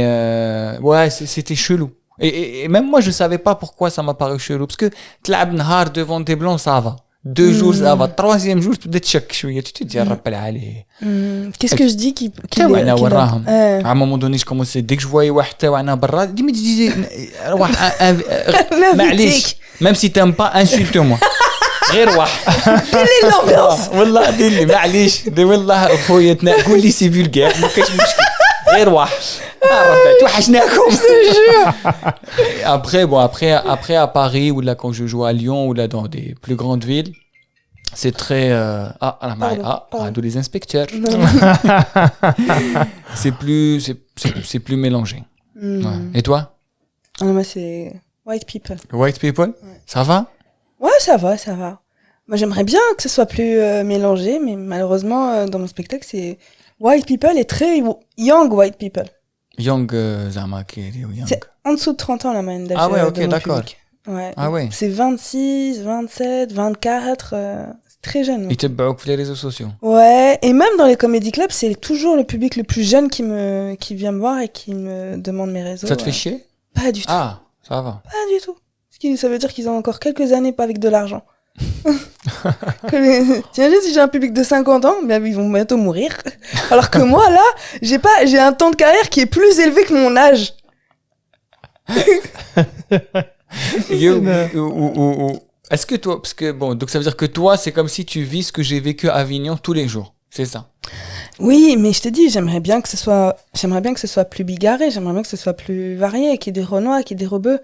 ouais, c'était chelou. Et même moi, je savais pas pourquoi ça m'a paru chelou. Parce que, tlab nahar devant des blancs, ça va. 2 jours, ça va. 3e jour, tu te dis, rappelle, allez. Qu'est-ce que je dis qui à un moment donné, je commençais, dès que je voyais Wahtawana Barra, je disais, même si t'aimes pas, insulte-moi. غير واحد. Quelle est l'ambiance? والله دير لي معليش دي والله اخويا قول لي سي فولغير ما كاينش مشكل غير واحد ربي توحشناكم. Après à Paris ou là quand je joue à Lyon ou là dans des plus grandes villes, c'est très d'où les inspecteurs. c'est plus mélangé. Ouais. Et toi? Moi c'est white people. White people? Ouais. Ça va? Ouais, ça va. Moi, j'aimerais bien que ce soit plus mélangé, mais malheureusement, dans mon spectacle, c'est white people et très young white people. Young, Zama, young. C'est en dessous de 30 ans, la moyenne d'âge. Ah ouais, ok, d'accord. Ouais. Ah ouais. C'est 26, 27, 24, c'est très jeune. Ils te bloquent les réseaux sociaux. Ouais, et même dans les comédie clubs, c'est toujours le public le plus jeune qui vient me voir et qui me demande mes réseaux. Ça te fait chier? Pas du tout. Ah, ça va. Pas du tout. Ça veut dire qu'ils ont encore quelques années pas avec de l'argent. T'imagines si j'ai un public de 50 ans, ben ils vont bientôt mourir. Alors que moi, là, j'ai un temps de carrière qui est plus élevé que mon âge. Est-ce que toi, parce que bon, donc ça veut dire que toi, c'est comme si tu vis ce que j'ai vécu à Avignon tous les jours, c'est ça? Oui, mais je te dis, j'aimerais bien que ce soit plus bigarré, j'aimerais bien que ce soit plus varié, qu'il y ait des Renois, qu'il y ait des Rebeux.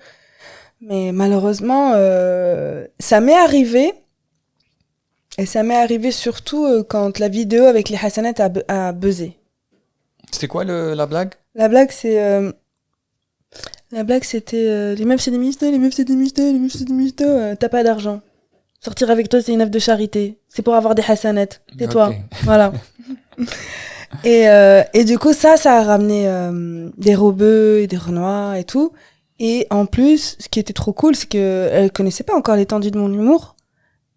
Mais malheureusement, ça m'est arrivé. Et ça m'est arrivé surtout quand la vidéo avec les Hassanettes a buzzé. C'était quoi la blague? La blague, c'était les meufs, c'est des michtos, les meufs, c'est des michtos, les meufs, c'est des michtos, t'as pas d'argent. Sortir avec toi, c'est une œuvre de charité. C'est pour avoir des Hassanettes. Tais-toi. Okay. Voilà. Et du coup, ça a ramené des Rebeux et des Renois et tout. Et en plus, ce qui était trop cool, c'est qu'elles connaissaient pas encore l'étendue de mon humour.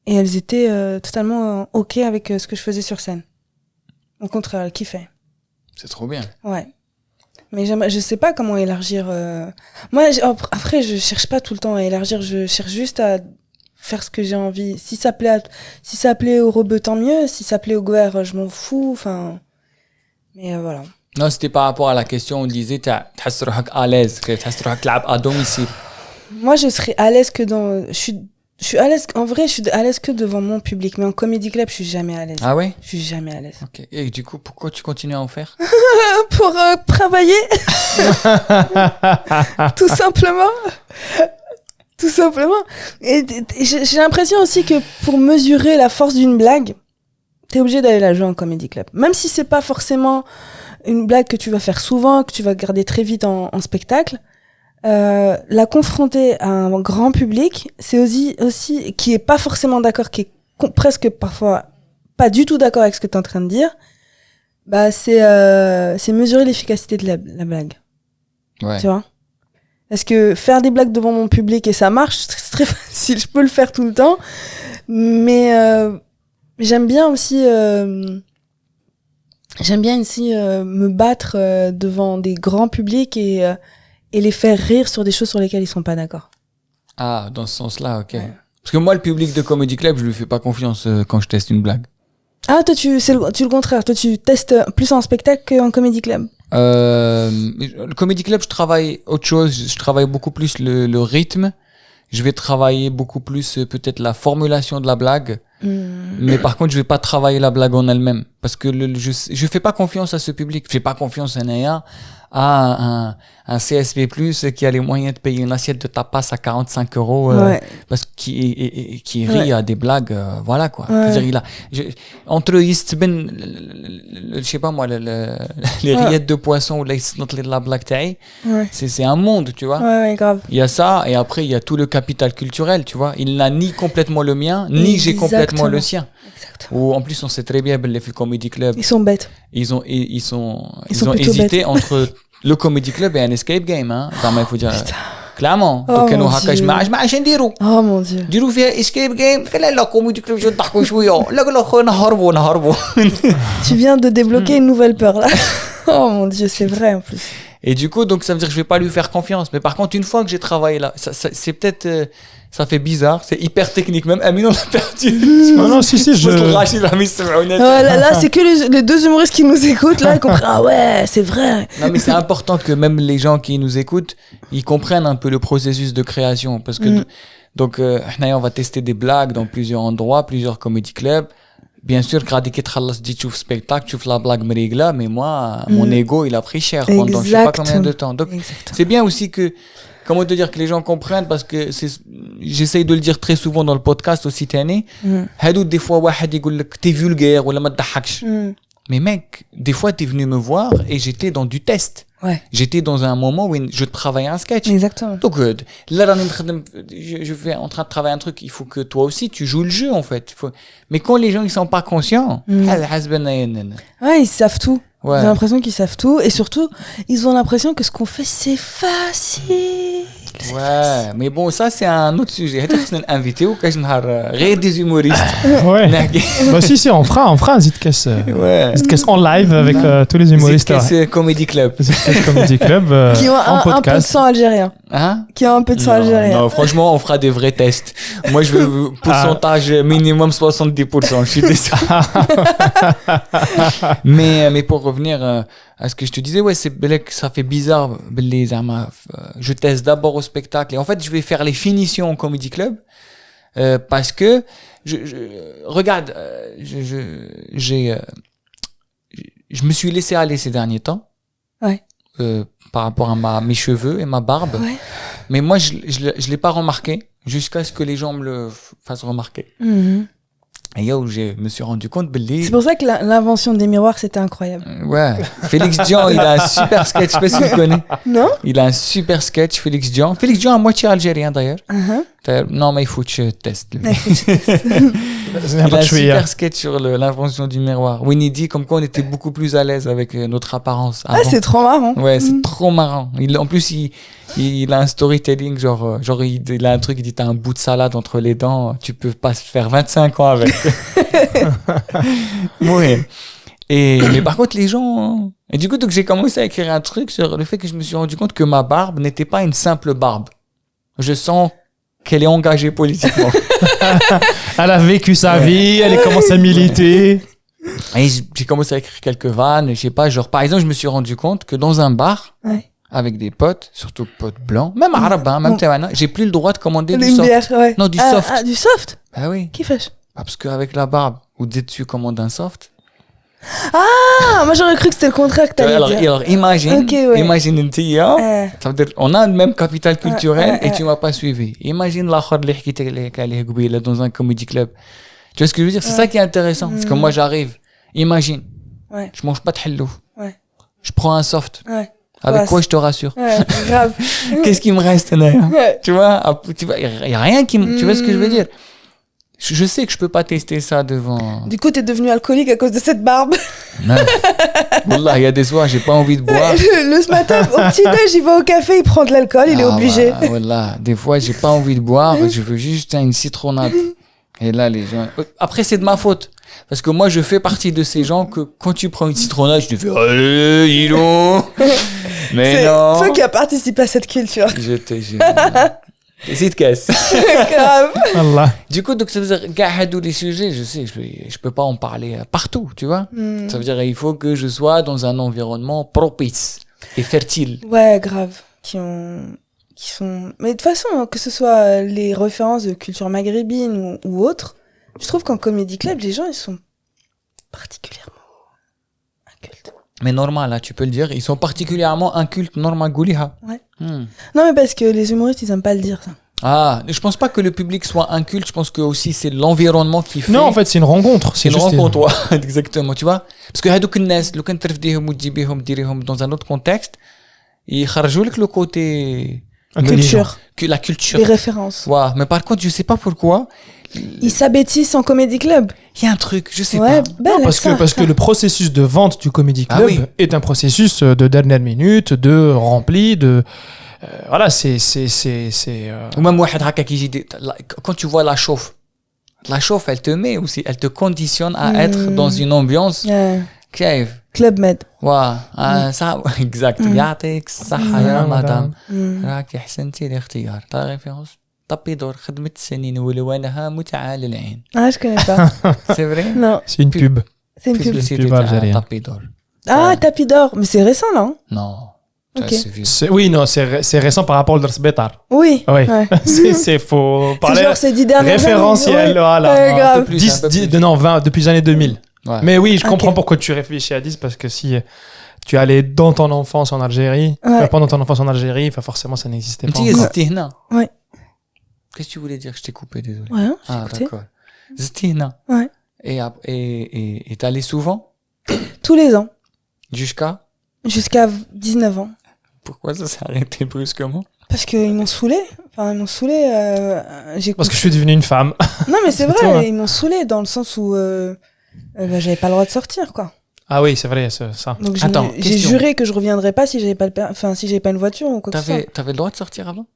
Et elles étaient totalement OK avec ce que je faisais sur scène. Au contraire, elles kiffaient. C'est trop bien. Ouais. Mais je sais pas comment élargir. Moi, après, je cherche pas tout le temps à élargir. Je cherche juste à faire ce que j'ai envie. Si ça plaît aux Rebeux, tant mieux. Si ça plaît au Gouer, je m'en fous. Enfin, mais voilà. Non, c'était par rapport à la question, on disait, tu es à l'aise, tu es à domicile. Moi, je serais à l'aise que dans... Je suis à l'aise, en vrai, je suis à l'aise que devant mon public. Mais en comédie club, je suis jamais à l'aise. Ah ouais? Je suis jamais à l'aise. Ok. Et du coup, pourquoi tu continues à en faire? Pour travailler. Tout simplement. Tout simplement. Et j'ai l'impression aussi que pour mesurer la force d'une blague, t'es obligé d'aller la jouer en comédie club. Même si c'est pas forcément une blague que tu vas faire souvent, que tu vas garder très vite en spectacle, la confronter à un grand public, c'est aussi qui est pas forcément d'accord, qui est presque parfois pas du tout d'accord avec ce que t'es en train de dire, bah c'est mesurer l'efficacité de la blague. Ouais. Tu vois? Parce que faire des blagues devant mon public et ça marche, c'est très facile, je peux le faire tout le temps, mais j'aime bien aussi me battre devant des grands publics et les faire rire sur des choses sur lesquelles ils sont pas d'accord. Ah, dans ce sens-là, ok. Ouais. Parce que moi, le public de Comedy Club, je lui fais pas confiance quand je teste une blague. Ah, toi, tu le contraire. Toi, tu testes plus en spectacle qu'en comédie club. Le Comedy Club, je travaille autre chose. Je travaille beaucoup plus le rythme. Je vais travailler beaucoup plus peut-être la formulation de la blague. Mais par contre, je vais pas travailler la blague en elle-même. Parce que je fais pas confiance à ce public. Je fais pas confiance à un CSP+, qui a les moyens de payer une assiette de tapas à 45 €, Ouais. parce qu'il rit Ouais. à des blagues, voilà quoi. Ouais. C'est-à-dire, entre Yistben, je sais pas moi, les rillettes de poisson ou la blague taille, Ouais. c'est un monde, tu vois. Ouais, grave. Il y a ça, et après il y a tout le capital culturel, tu vois. Il n'a ni complètement le mien, ni j'ai complètement le sien. Exactement. Ou en plus on sait très bien les Comedy Club. Ils sont bêtes. Ils ont plutôt hésité bêtes. entre le comedy club et un escape game, hein. Enfin, il faut dire clairement. Oh, Donc كانوا mon هكا Dieu. جماعة اش نديروا؟ Oh mon dieu. نديروا فيها escape game؟ قال لا comedy club جو نضحكوا شوية. لا خويا نهربوا. Tu viens de débloquer une nouvelle peur là. Oh mon dieu, c'est vrai en plus. Et du coup, donc ça veut dire que je vais pas lui faire confiance. Mais par contre, une fois que j'ai travaillé là, c'est peut-être ça fait bizarre, c'est hyper technique même. Amine, on l'a perdu. Non, si, Là, c'est que les deux humoristes qui nous écoutent là, ils comprennent. Ah ouais, c'est vrai. Non, mais c'est important que même les gens qui nous écoutent, ils comprennent un peu le processus de création. Parce que, donc, on va tester des blagues dans plusieurs endroits, plusieurs comédie clubs. Bien sûr, quand tu تخلص تجي تشوف spectacle, tu fais la blague مريقلة, mais moi, mon ego, il a pris cher pendant je sais pas combien de temps. Donc, c'est bien aussi que, comment te dire, que les gens comprennent, parce que j'essaye de le dire très souvent dans le podcast aussi, Tani. هادو des fois, واحد يقول لك t'es vulgaire ولا ما تضحكش. Mais mec, des fois, t'es venu me voir et j'étais dans du test. Ouais. J'étais dans un moment où je travaillais un sketch. Exactement. Donc, là, je vais en train de travailler un truc. Il faut que toi aussi, tu joues le jeu, en fait. Mais quand les gens, ils sont pas conscients, Ouais, ils savent tout. Ouais. J'ai l'impression qu'ils savent tout. Et surtout, ils ont l'impression que ce qu'on fait, c'est facile. Ouais, mais bon, ça, c'est un autre sujet. On a invité ou غير des humoristes. Ouais. Bah si, on fera un Zitcast en live avec tous les humoristes. C'est Comedy Club. Zitcast Comedy Club Qui ont en un peu de podcast. sang algérien. Hein? Qui ont un peu de sang algérien. Non, franchement, on fera des vrais tests. Moi, je veux pourcentage minimum 70%. Je suis désolé. Mais pour revenir à ce que je te disais, ouais, c'est que ça fait bizarre. Je teste d'abord au spectacle et en fait, je vais faire les finitions au Comedy Club parce que regarde, je me suis laissé aller ces derniers temps. Ouais. Par rapport à mes cheveux et ma barbe. Ouais. Mais moi, je l'ai pas remarqué jusqu'à ce que les gens me le fassent remarquer. Et là où je me suis rendu compte, c'est pour ça que l'invention des miroirs, c'était incroyable. Ouais. Félix Dian, il a un super sketch, je sais pas si tu le connais. Non? Il a un super sketch, Félix Dian. Félix Dian à moitié algérien d'ailleurs. Non, mais il faut que je teste. Ouais, faut que tu testes. Il a un super sketch sur l'invention du miroir. Winnie dit comme quoi on était beaucoup plus à l'aise avec notre apparence. Ah, c'est trop marrant. Ouais, c'est trop marrant. En plus, il a un storytelling, genre il a un truc, il dit t'as un bout de salade entre les dents, tu peux pas faire 25 ans avec. Ouais. Mais par contre, les gens... Et du coup, donc, j'ai commencé à écrire un truc sur le fait que je me suis rendu compte que ma barbe n'était pas une simple barbe. Je sens qu'elle est engagée politiquement. Elle a vécu sa vie, elle a commencé à militer. Et j'ai commencé à écrire quelques vannes, je sais pas, genre, par exemple, je me suis rendu compte que dans un bar, Ouais. avec des potes, surtout potes blancs, même arabes, hein, même tawana, j'ai plus le droit de commander du Une soft. bière, ouais. Non, du soft. Ah, du soft? Bah oui. Qui fait? Parce qu'avec la barbe, ou dès que tu commandes un soft. Ah, moi j'aurais cru que c'était le contraire que t'allais dire. Alors imagine, Ok, ouais. imagine une tia. Ça veut dire, on a le même capital culturel et tu m'as pas suivi. Imagine l'autre اللي حكيت لك عليه قبيله dans un comedy club. Tu vois ce que je veux dire? C'est ça qui est intéressant. Parce que moi j'arrive, imagine, je mange pas de hello. Je prends un soft. Avec quoi je te rassure? Grave. Qu'est-ce qui me reste derrière? Tu vois, il y a rien qui me... Tu vois ce que je veux dire? Je sais que je peux pas tester ça devant... Du coup, t'es devenu alcoolique à cause de cette barbe. Wallah, il y a des soirs, j'ai pas envie de boire. Ce matin, au petit-déj, il va au café, il prend de l'alcool, il est obligé. Wallah, des fois, j'ai pas envie de boire, je veux juste une citronnade. Et là, les gens... Après, c'est de ma faute. Parce que moi, je fais partie de ces gens que quand tu prends une citronnade, je te fais « Allez, dis donc !» Mais c'est non. toi qui as participé à cette culture. Je te jure. C'est de caisse. Grave. Allah. Du coup, donc, ça veut dire, gardez les sujets, je sais, je peux pas en parler partout, tu vois. Ça veut dire, il faut que je sois dans un environnement propice et fertile. Ouais, grave. Qui sont... Mais de toute façon, que ce soit les références de culture maghrébine ou autres, je trouve qu'en comédie club, les gens, ils sont particulièrement incultes. Mais normal, là, tu peux le dire, ils sont particulièrement incultes, normal, gouliha. Ouais. Non, mais parce que les humoristes, ils aiment pas le dire, ça. Ah, je pense pas que le public soit inculte, je pense que aussi c'est l'environnement qui fait. Non, en fait, c'est une rencontre. C'est une rencontre, ouais, exactement, tu vois. Parce que هذوك الناس لو كان ترفديهم وتجيبيهم ديريهم dans un autre contexte, يخرجوا لك le côté culture. La culture. Les références. Ouais, mais par contre, je sais pas pourquoi. Ils s'abêtissent en comédie club. Il y a un truc, je sais ouais, pas. Ben, parce que le processus de vente du Comedy Club est un processus de dernière minute, de rempli, de... voilà, c'est... Ou même quand tu vois la chauffe, elle te met aussi, elle te conditionne à être dans une ambiance... Club Med. ça, exact. يعطيك الصحة يا مدام. راكي حسنتي الاختيار. ta référence. طبي دور خدمة السنين ولوانها متعال العين. Ah, je connais pas. C'est vrai? Non. C'est une pub. C'est une pub. Pub algérienne. Tapis d'or. Ah, tapis d'or. Mais c'est récent, là. Hein? Non. Ok. C'est vieux. Oui, non, c'est récent par rapport au Drsbetar. Oui. Ouais. Ouais. c'est faut parler. C'est genre ces 10 dernières référentiel, années. voilà. Ouais, Non, grave. un peu plus, 20, depuis les années 2000. Ouais. Mais oui, je comprends pourquoi tu réfléchis à 10, parce que si tu allais dans ton enfance en Algérie, pendant ton enfance en Algérie, forcément ça n'existait pas. Ouais. Qu'est-ce que tu voulais dire? Je t'ai coupé, désolé. Ouais, ah, d'accord. Ztihna. Ouais. Et t'es allé souvent? Tous les ans. Jusqu'à 19 ans. Pourquoi ça s'est arrêté brusquement? Parce qu'ils m'ont saoulé. Enfin, ils m'ont saoulé. Parce que je suis devenue une femme. Non, mais c'est vrai, ils m'ont saoulé dans le sens où j'avais pas le droit de sortir, quoi. Ah oui, c'est vrai, ça. Donc attends, j'ai juré que je reviendrais pas si j'avais pas si j'avais pas une voiture ou quoi que ce soit. T'avais le droit de sortir avant?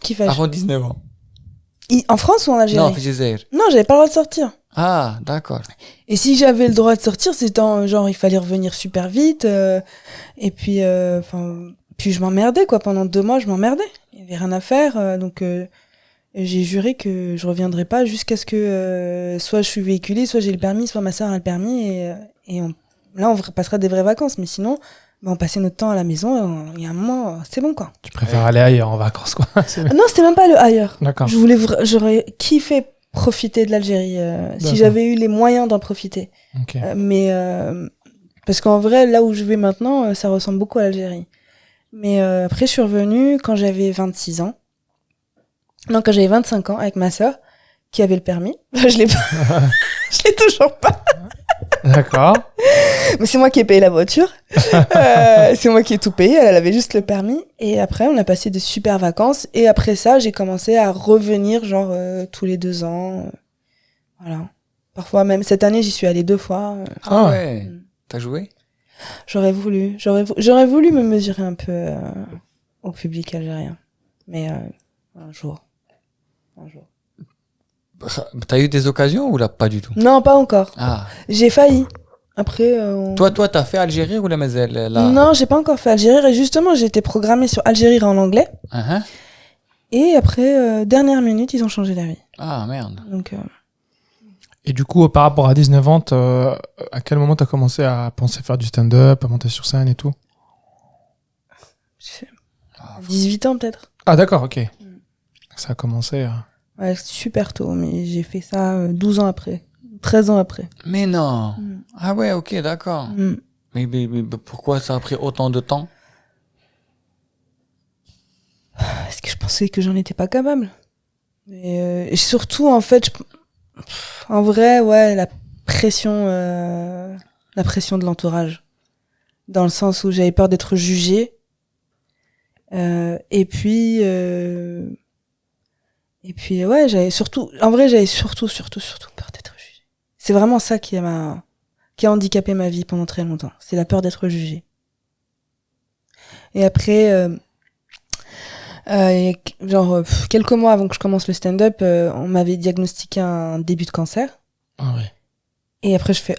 Qui fait? Avant 19 ans. En France ou en Algérie? Non, en Algérie. Non, j'avais pas le droit de sortir. Ah, d'accord. Et si j'avais le droit de sortir, c'était genre il fallait revenir super vite et puis puis je m'emmerdais quoi, pendant 2 mois, je m'emmerdais. Il y avait rien à faire donc j'ai juré que je reviendrais pas jusqu'à ce que soit je suis véhiculée, soit j'ai le permis, soit ma sœur a le permis et là on passera des vraies vacances, mais sinon on passait notre temps à la maison, il y a un moment c'est bon quoi. Tu préfères aller ailleurs en vacances quoi. Non, c'était même pas le ailleurs. D'accord. J'aurais kiffé profiter de l'Algérie si j'avais eu les moyens d'en profiter. Okay. Mais parce qu'en vrai là où je vais maintenant ça ressemble beaucoup à l'Algérie. Mais après je suis revenue quand j'avais 26 ans. Non, quand j'avais 25 ans avec ma sœur qui avait le permis. Je l'ai pas. Je l'ai toujours pas. D'accord. Mais c'est moi qui ai payé la voiture. C'est moi qui ai tout payé. Elle avait juste le permis. Et après, on a passé de super vacances. Et après ça, j'ai commencé à revenir, genre, tous les 2 ans. Voilà. Parfois, même cette année, j'y suis allée 2 fois. Ah ouais. T'as joué? J'aurais voulu me mesurer un peu au public algérien. Mais un jour. T'as eu des occasions ou là, pas du tout? Non, pas encore. Ah. J'ai failli. Après. Toi, t'as fait Algérie ou la Mazel là? Non, j'ai pas encore fait Algérie. Et justement, j'ai été programmée sur Algérie en anglais. Uh-huh. Et après, dernière minute, ils ont changé d'avis. Ah merde. Donc. Et du coup, par rapport à 19 ans, à quel moment t'as commencé à penser faire du stand-up, à monter sur scène et tout? 18 ans peut-être. Ah d'accord, ok. Ça a commencé. Ouais, super tôt, mais j'ai fait ça 12 ans après. 13 ans après. Mais non. Ah ouais, ok, d'accord. Mais pourquoi ça a pris autant de temps? Parce que je pensais que j'en étais pas capable. Et surtout, en fait, en vrai, ouais, la pression de l'entourage. Dans le sens où j'avais peur d'être jugée. Et puis, ouais, j'avais surtout peur d'être jugée. C'est vraiment ça qui a handicapé ma vie pendant très longtemps. C'est la peur d'être jugée. Et après, quelques mois avant que je commence le stand-up, on m'avait diagnostiqué un début de cancer. Ah ouais. Et après, je fais...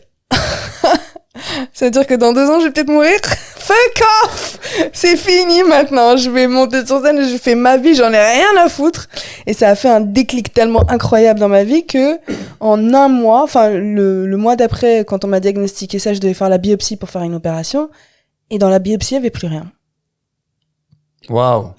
Ça veut dire que dans 2 ans, je vais peut-être mourir. Fuck off! C'est fini maintenant. Je vais monter sur scène et je fais ma vie. J'en ai rien à foutre. Et ça a fait un déclic tellement incroyable dans ma vie que en un mois, enfin le mois d'après, quand on m'a diagnostiqué ça, je devais faire la biopsie pour faire une opération. Et dans la biopsie, il n'y avait plus rien. Waouh.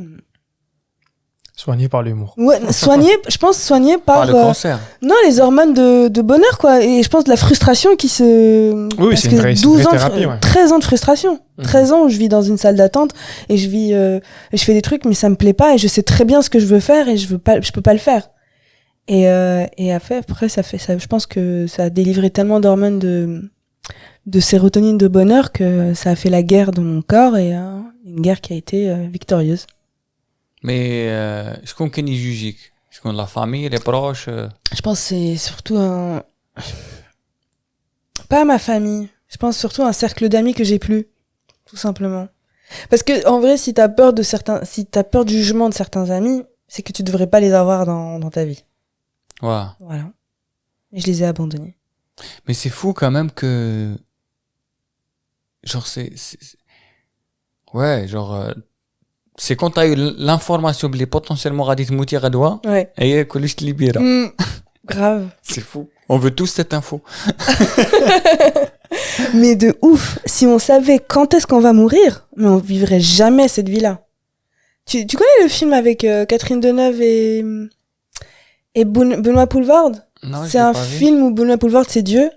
Soigné par l'humour. Ouais, je pense soigné par le cancer. Non, les hormones de bonheur, quoi. Et je pense de la frustration qui se... Oui, parce c'est que une vraie 12 ans, thérapie, ouais. 13 ans de frustration. 13 ans où je vis dans une salle d'attente et je fais des trucs, mais ça me plaît pas et je sais très bien ce que je veux faire et je peux pas le faire. Et après, je pense que ça a délivré tellement d'hormones de sérotonine de bonheur que ça a fait la guerre dans mon corps et une guerre qui a été victorieuse. Mais je comprends qu'il y juge. Je comprends la famille, les proches. Je pense que c'est surtout pas ma famille. Je pense surtout un cercle d'amis que j'ai plus, tout simplement. Parce que en vrai, si t'as peur du jugement de certains amis, c'est que tu devrais pas les avoir dans ta vie. Ouais. Voilà. Et je les ai abandonnés. Mais c'est fou quand même que genre c'est quand t'as eu l'information que potentiellement radit mouti radwa ouais. Et que je te libère. Grave. C'est fou. On veut tous cette info. Mais de ouf, si on savait quand est-ce qu'on va mourir, mais on vivrait jamais cette vie-là. Tu connais le film avec Catherine Deneuve et Benoît Poelvoorde? Non, c'est un film où Benoît Poelvoorde c'est Dieu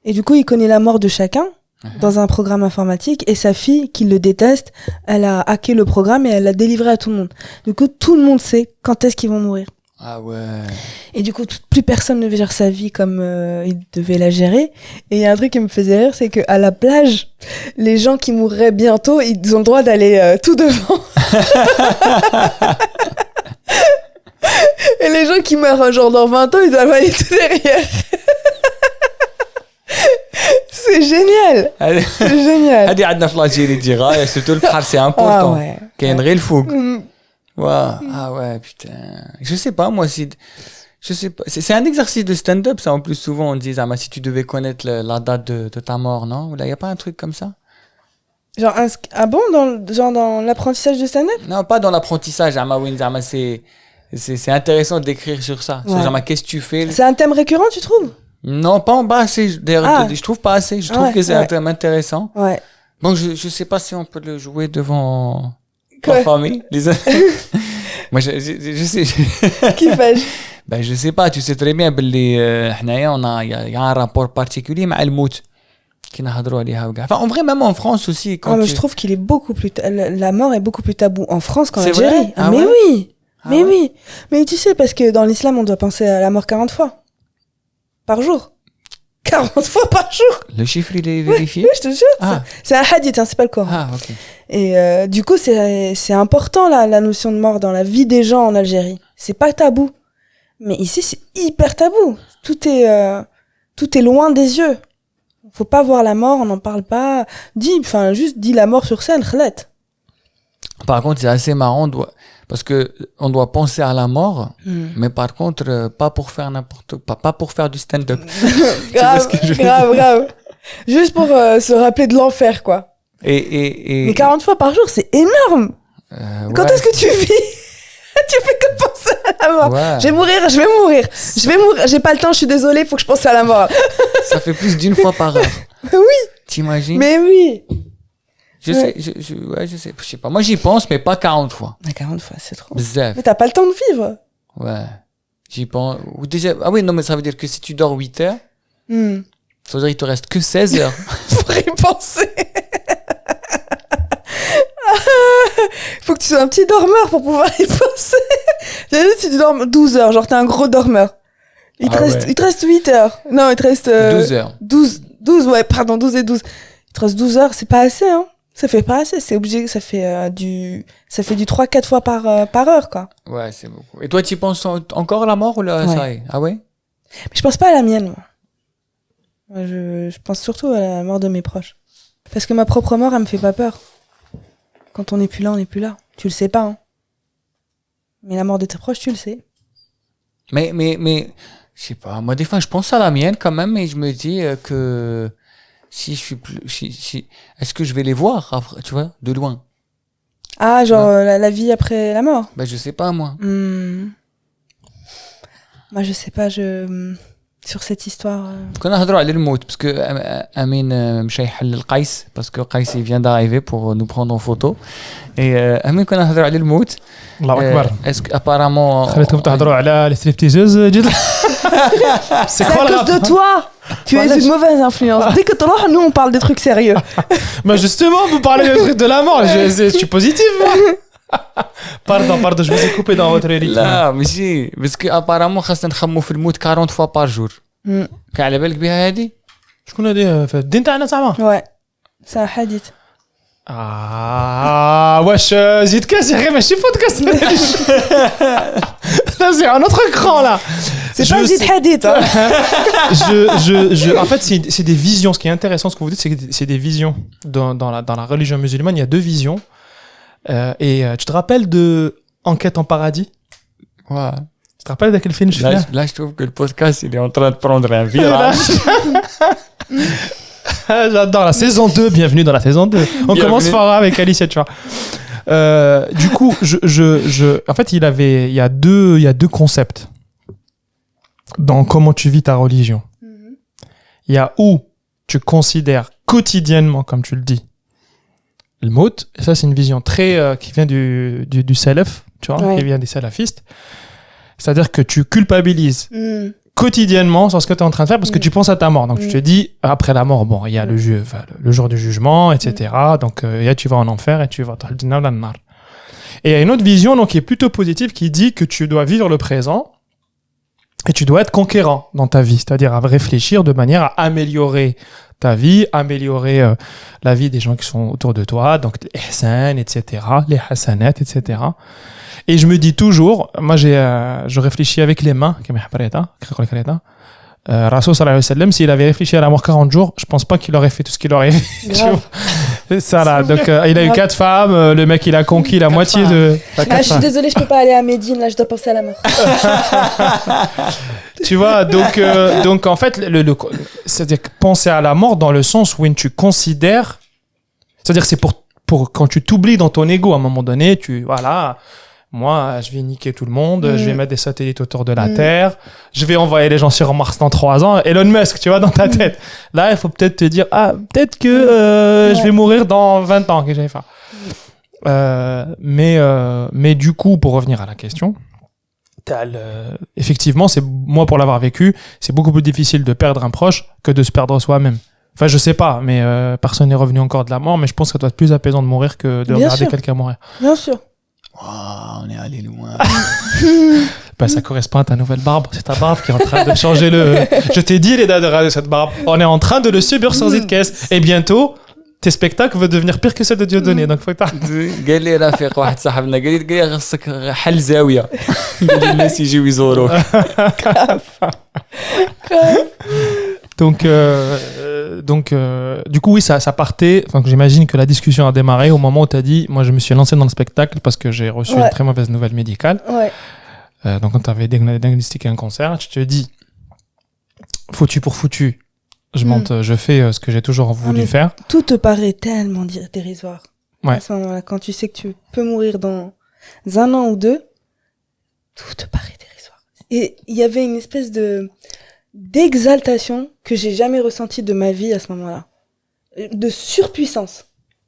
et du coup il connaît la mort de chacun. Dans un programme informatique et sa fille qui le déteste, elle a hacké le programme et elle l'a délivré à tout le monde. Du coup, tout le monde sait quand est-ce qu'ils vont mourir. Ah ouais. Et du coup, plus personne ne gère sa vie comme il devait la gérer. Et il y a un truc qui me faisait rire, c'est qu'à la plage, les gens qui mourraient bientôt, ils ont le droit d'aller tout devant. Et les gens qui meurent genre dans 20 ans, ils doivent aller tout derrière. C'est génial. C'est génial. هذه عندنا في الجيري ديغا surtout le part c'est important. كاين غير الفوق. Ah ouais, putain. Je sais pas moi si je sais pas, c'est un exercice de stand-up ça en plus souvent on dit si tu devais connaître la date de ta mort, non? Ou là il y a pas un truc comme ça? Genre dans l'apprentissage de stand-up? Non, pas dans l'apprentissage, c'est intéressant d'écrire sur ça. Ouais. Genre qu'est-ce que tu fais? C'est un thème récurrent, tu trouves? Non, pas en bas assez. D'ailleurs, je trouve pas assez. Je trouve que c'est un thème intéressant. Ouais. Bon, je sais pas si on peut le jouer devant la famille. Moi, je sais. Qui fait? Ben, je sais pas. Tu sais très bien, il y a un rapport particulier avec le mout. Enfin, en vrai, même en France aussi. Mais je trouve qu'il est beaucoup plus, la mort est beaucoup plus tabou en France qu'en Algérie. Vrai? Ah, mais ouais? oui. Mais oui. Mais tu sais, parce que dans l'islam, on doit penser à la mort 40 fois. Par jour. 40 fois par jour. Le chiffre, il est vérifié? Oui, je te jure. Ah. C'est un hadith, hein, c'est pas le Coran. Ah, ok. Et du coup, c'est important la notion de mort dans la vie des gens en Algérie. C'est pas tabou. Mais ici, c'est hyper tabou. Tout est loin des yeux. Faut pas voir la mort, on n'en parle pas. Juste dis la mort sur scène, khlet. Par contre, c'est assez marrant, parce que on doit penser à la mort, mais par contre, pas pour faire n'importe quoi, pas pour faire du stand-up. grave. Juste pour se rappeler de l'enfer, quoi. Mais 40 fois par jour, c'est énorme. Quand est-ce que tu vis? Tu fais que penser à la mort. Ouais. Je vais mourir. J'ai pas le temps, je suis désolée, faut que je pense à la mort. Ça fait plus d'une fois par heure. Oui. T'imagines? Mais oui. Je sais, je sais pas. Moi, j'y pense, mais pas 40 fois. 40 fois, c'est trop. Bzaf. Mais t'as pas le temps de vivre. Ouais. J'y pense. Ou déjà, ah oui, non, mais ça veut dire que si tu dors 8 heures, ça veut dire qu'il te reste que 16 heures. Pour y penser. Faut que tu sois un petit dormeur pour pouvoir y penser. Si tu dors 12 heures, genre t'es un gros dormeur. Il te reste 8 heures. Non, il te reste 12 heures. 12, ouais, pardon, 12 et 12. Il te reste 12 heures, c'est pas assez, hein. Ça fait pas assez, c'est obligé, ça fait du 3-4 fois par heure, quoi. Ouais, c'est beaucoup. Et toi, tu penses encore à la mort ou là, Ouais. ça y est? Ah ouais? Mais je pense pas à la mienne, moi. Je pense surtout à la mort de mes proches. Parce que ma propre mort, elle me fait pas peur. Quand on n'est plus là, on n'est plus là. Tu le sais pas, hein. Mais la mort de tes proches, tu le sais. Mais, je sais pas. Moi, des fois, je pense à la mienne quand même, et je me dis que si je suis plus, est-ce que je vais les voir, après, tu vois, de loin? Ah, genre la vie après la mort. Ben, je sais pas, moi. Moi, je sais pas, sur cette histoire. كنا نهضروا على الموت parce que Amine مشى يحل القيس parce que قيس il vient d'arriver pour nous prendre en photo et Amine كنا نهضروا على الموت. الله اكبر. Est-ce que apparemment خليتكم تهضروا على les stripteaseuses جد. C'est à cause de toi. Tu es une mauvaise influence. Dès que tu nous on parle des trucs sérieux. Mais justement, vous parlez des trucs de la mort, je suis positif. Pardon, je vous ai coupé dans votre rythme. لا ماشي parce que apparemment خاصنا نخمو في الموت 40 fois par jour. كان على بالك بها هذه؟ شكون هذه في الدين تاعنا زعما؟ Ouais. C'est un hadith. واش زيد كاس يا اخي ماشي بودكاست. Là, c'est un autre cran là. C'est pas Zid Hadith. Hein. En fait, c'est des visions. Ce qui est intéressant, ce que vous dites, c'est que c'est des visions. Dans la religion musulmane, il y a deux visions. Tu te rappelles de Enquête en paradis? Ouais. Tu te rappelles de quel film je fais là, je trouve que le podcast, il est en train de prendre un virage. J'adore la saison 2. Bienvenue dans la saison 2. On commence fort avec Alicia, tu vois. Du coup, en fait, il y a deux concepts dans comment tu vis ta religion. Il y a où tu considères quotidiennement, comme tu le dis, le maut. Et ça, c'est une vision très qui vient du salaf, tu vois, qui vient des salafistes. C'est-à-dire que tu culpabilises quotidiennement sur ce que tu es en train de faire parce que tu penses à ta mort. Donc, tu te dis, après la mort, bon, il y a le jour du jugement, etc. Donc, tu vas en enfer et tu vas dans le nar. Et il y a une autre vision donc, qui est plutôt positive qui dit que tu dois vivre le présent et tu dois être conquérant dans ta vie. C'est-à-dire à réfléchir de manière à améliorer ta vie, améliorer la vie des gens qui sont autour de toi, donc les ihsan, etc., les hasanat, etc. Et je me dis toujours, moi je réfléchis avec les mains, Rasoul sallallahu alayhi wa sallam, s'il avait réfléchi à la mort 40 jours, je pense pas qu'il aurait fait tout ce qu'il aurait fait. C'est ça là, donc il a eu 4 femmes, le mec il a conquis la moitié de... je suis désolée, je peux pas aller à Médine, là je dois penser à la mort. Tu vois, donc en fait, c'est-à-dire penser à la mort dans le sens où tu considères, c'est-à-dire c'est pour quand tu t'oublies dans ton ego à un moment donné, moi, je vais niquer tout le monde, je vais mettre des satellites autour de la Terre, je vais envoyer les gens sur Mars dans 3 ans, Elon Musk, tu vois, dans ta tête. Là, il faut peut-être te dire, peut-être que je vais mourir dans 20 ans, que j'avais fait. Mais du coup, pour revenir à la question, effectivement, moi, pour l'avoir vécu, c'est beaucoup plus difficile de perdre un proche que de se perdre soi-même. Enfin, je sais pas, mais personne n'est revenu encore de la mort, mais je pense que ça doit être plus apaisant de mourir que de regarder quelqu'un mourir. Bien sûr. Wow, on est allé loin. Bah, ça correspond à ta nouvelle barbe. C'est ta barbe qui est en train de changer le... Je t'ai dit, Leda, de raser cette barbe. On est en train de le subir sur Zidkes. Et bientôt, tes spectacles vont devenir pires que ceux de Dieudonné. Donc, faut que قال لي رافق واحد صاحبنا قال لي خصك حل زاويه قال لي الناس يجيو يزوروك. Donc, du coup, oui, ça partait. Enfin, j'imagine que la discussion a démarré au moment où tu as dit, moi, je me suis lancé dans le spectacle parce que j'ai reçu une très mauvaise nouvelle médicale. Ouais. Donc, quand tu avais diagnostiqué un cancer, tu te dis, foutu pour foutu, je monte, je fais ce que j'ai toujours voulu faire. Tout te paraît tellement dérisoire. Ouais. À ce moment-là, quand tu sais que tu peux mourir dans 1 an ou 2, tout te paraît dérisoire. Et il y avait une espèce d'exaltation que j'ai jamais ressentie de ma vie à ce moment-là. De surpuissance.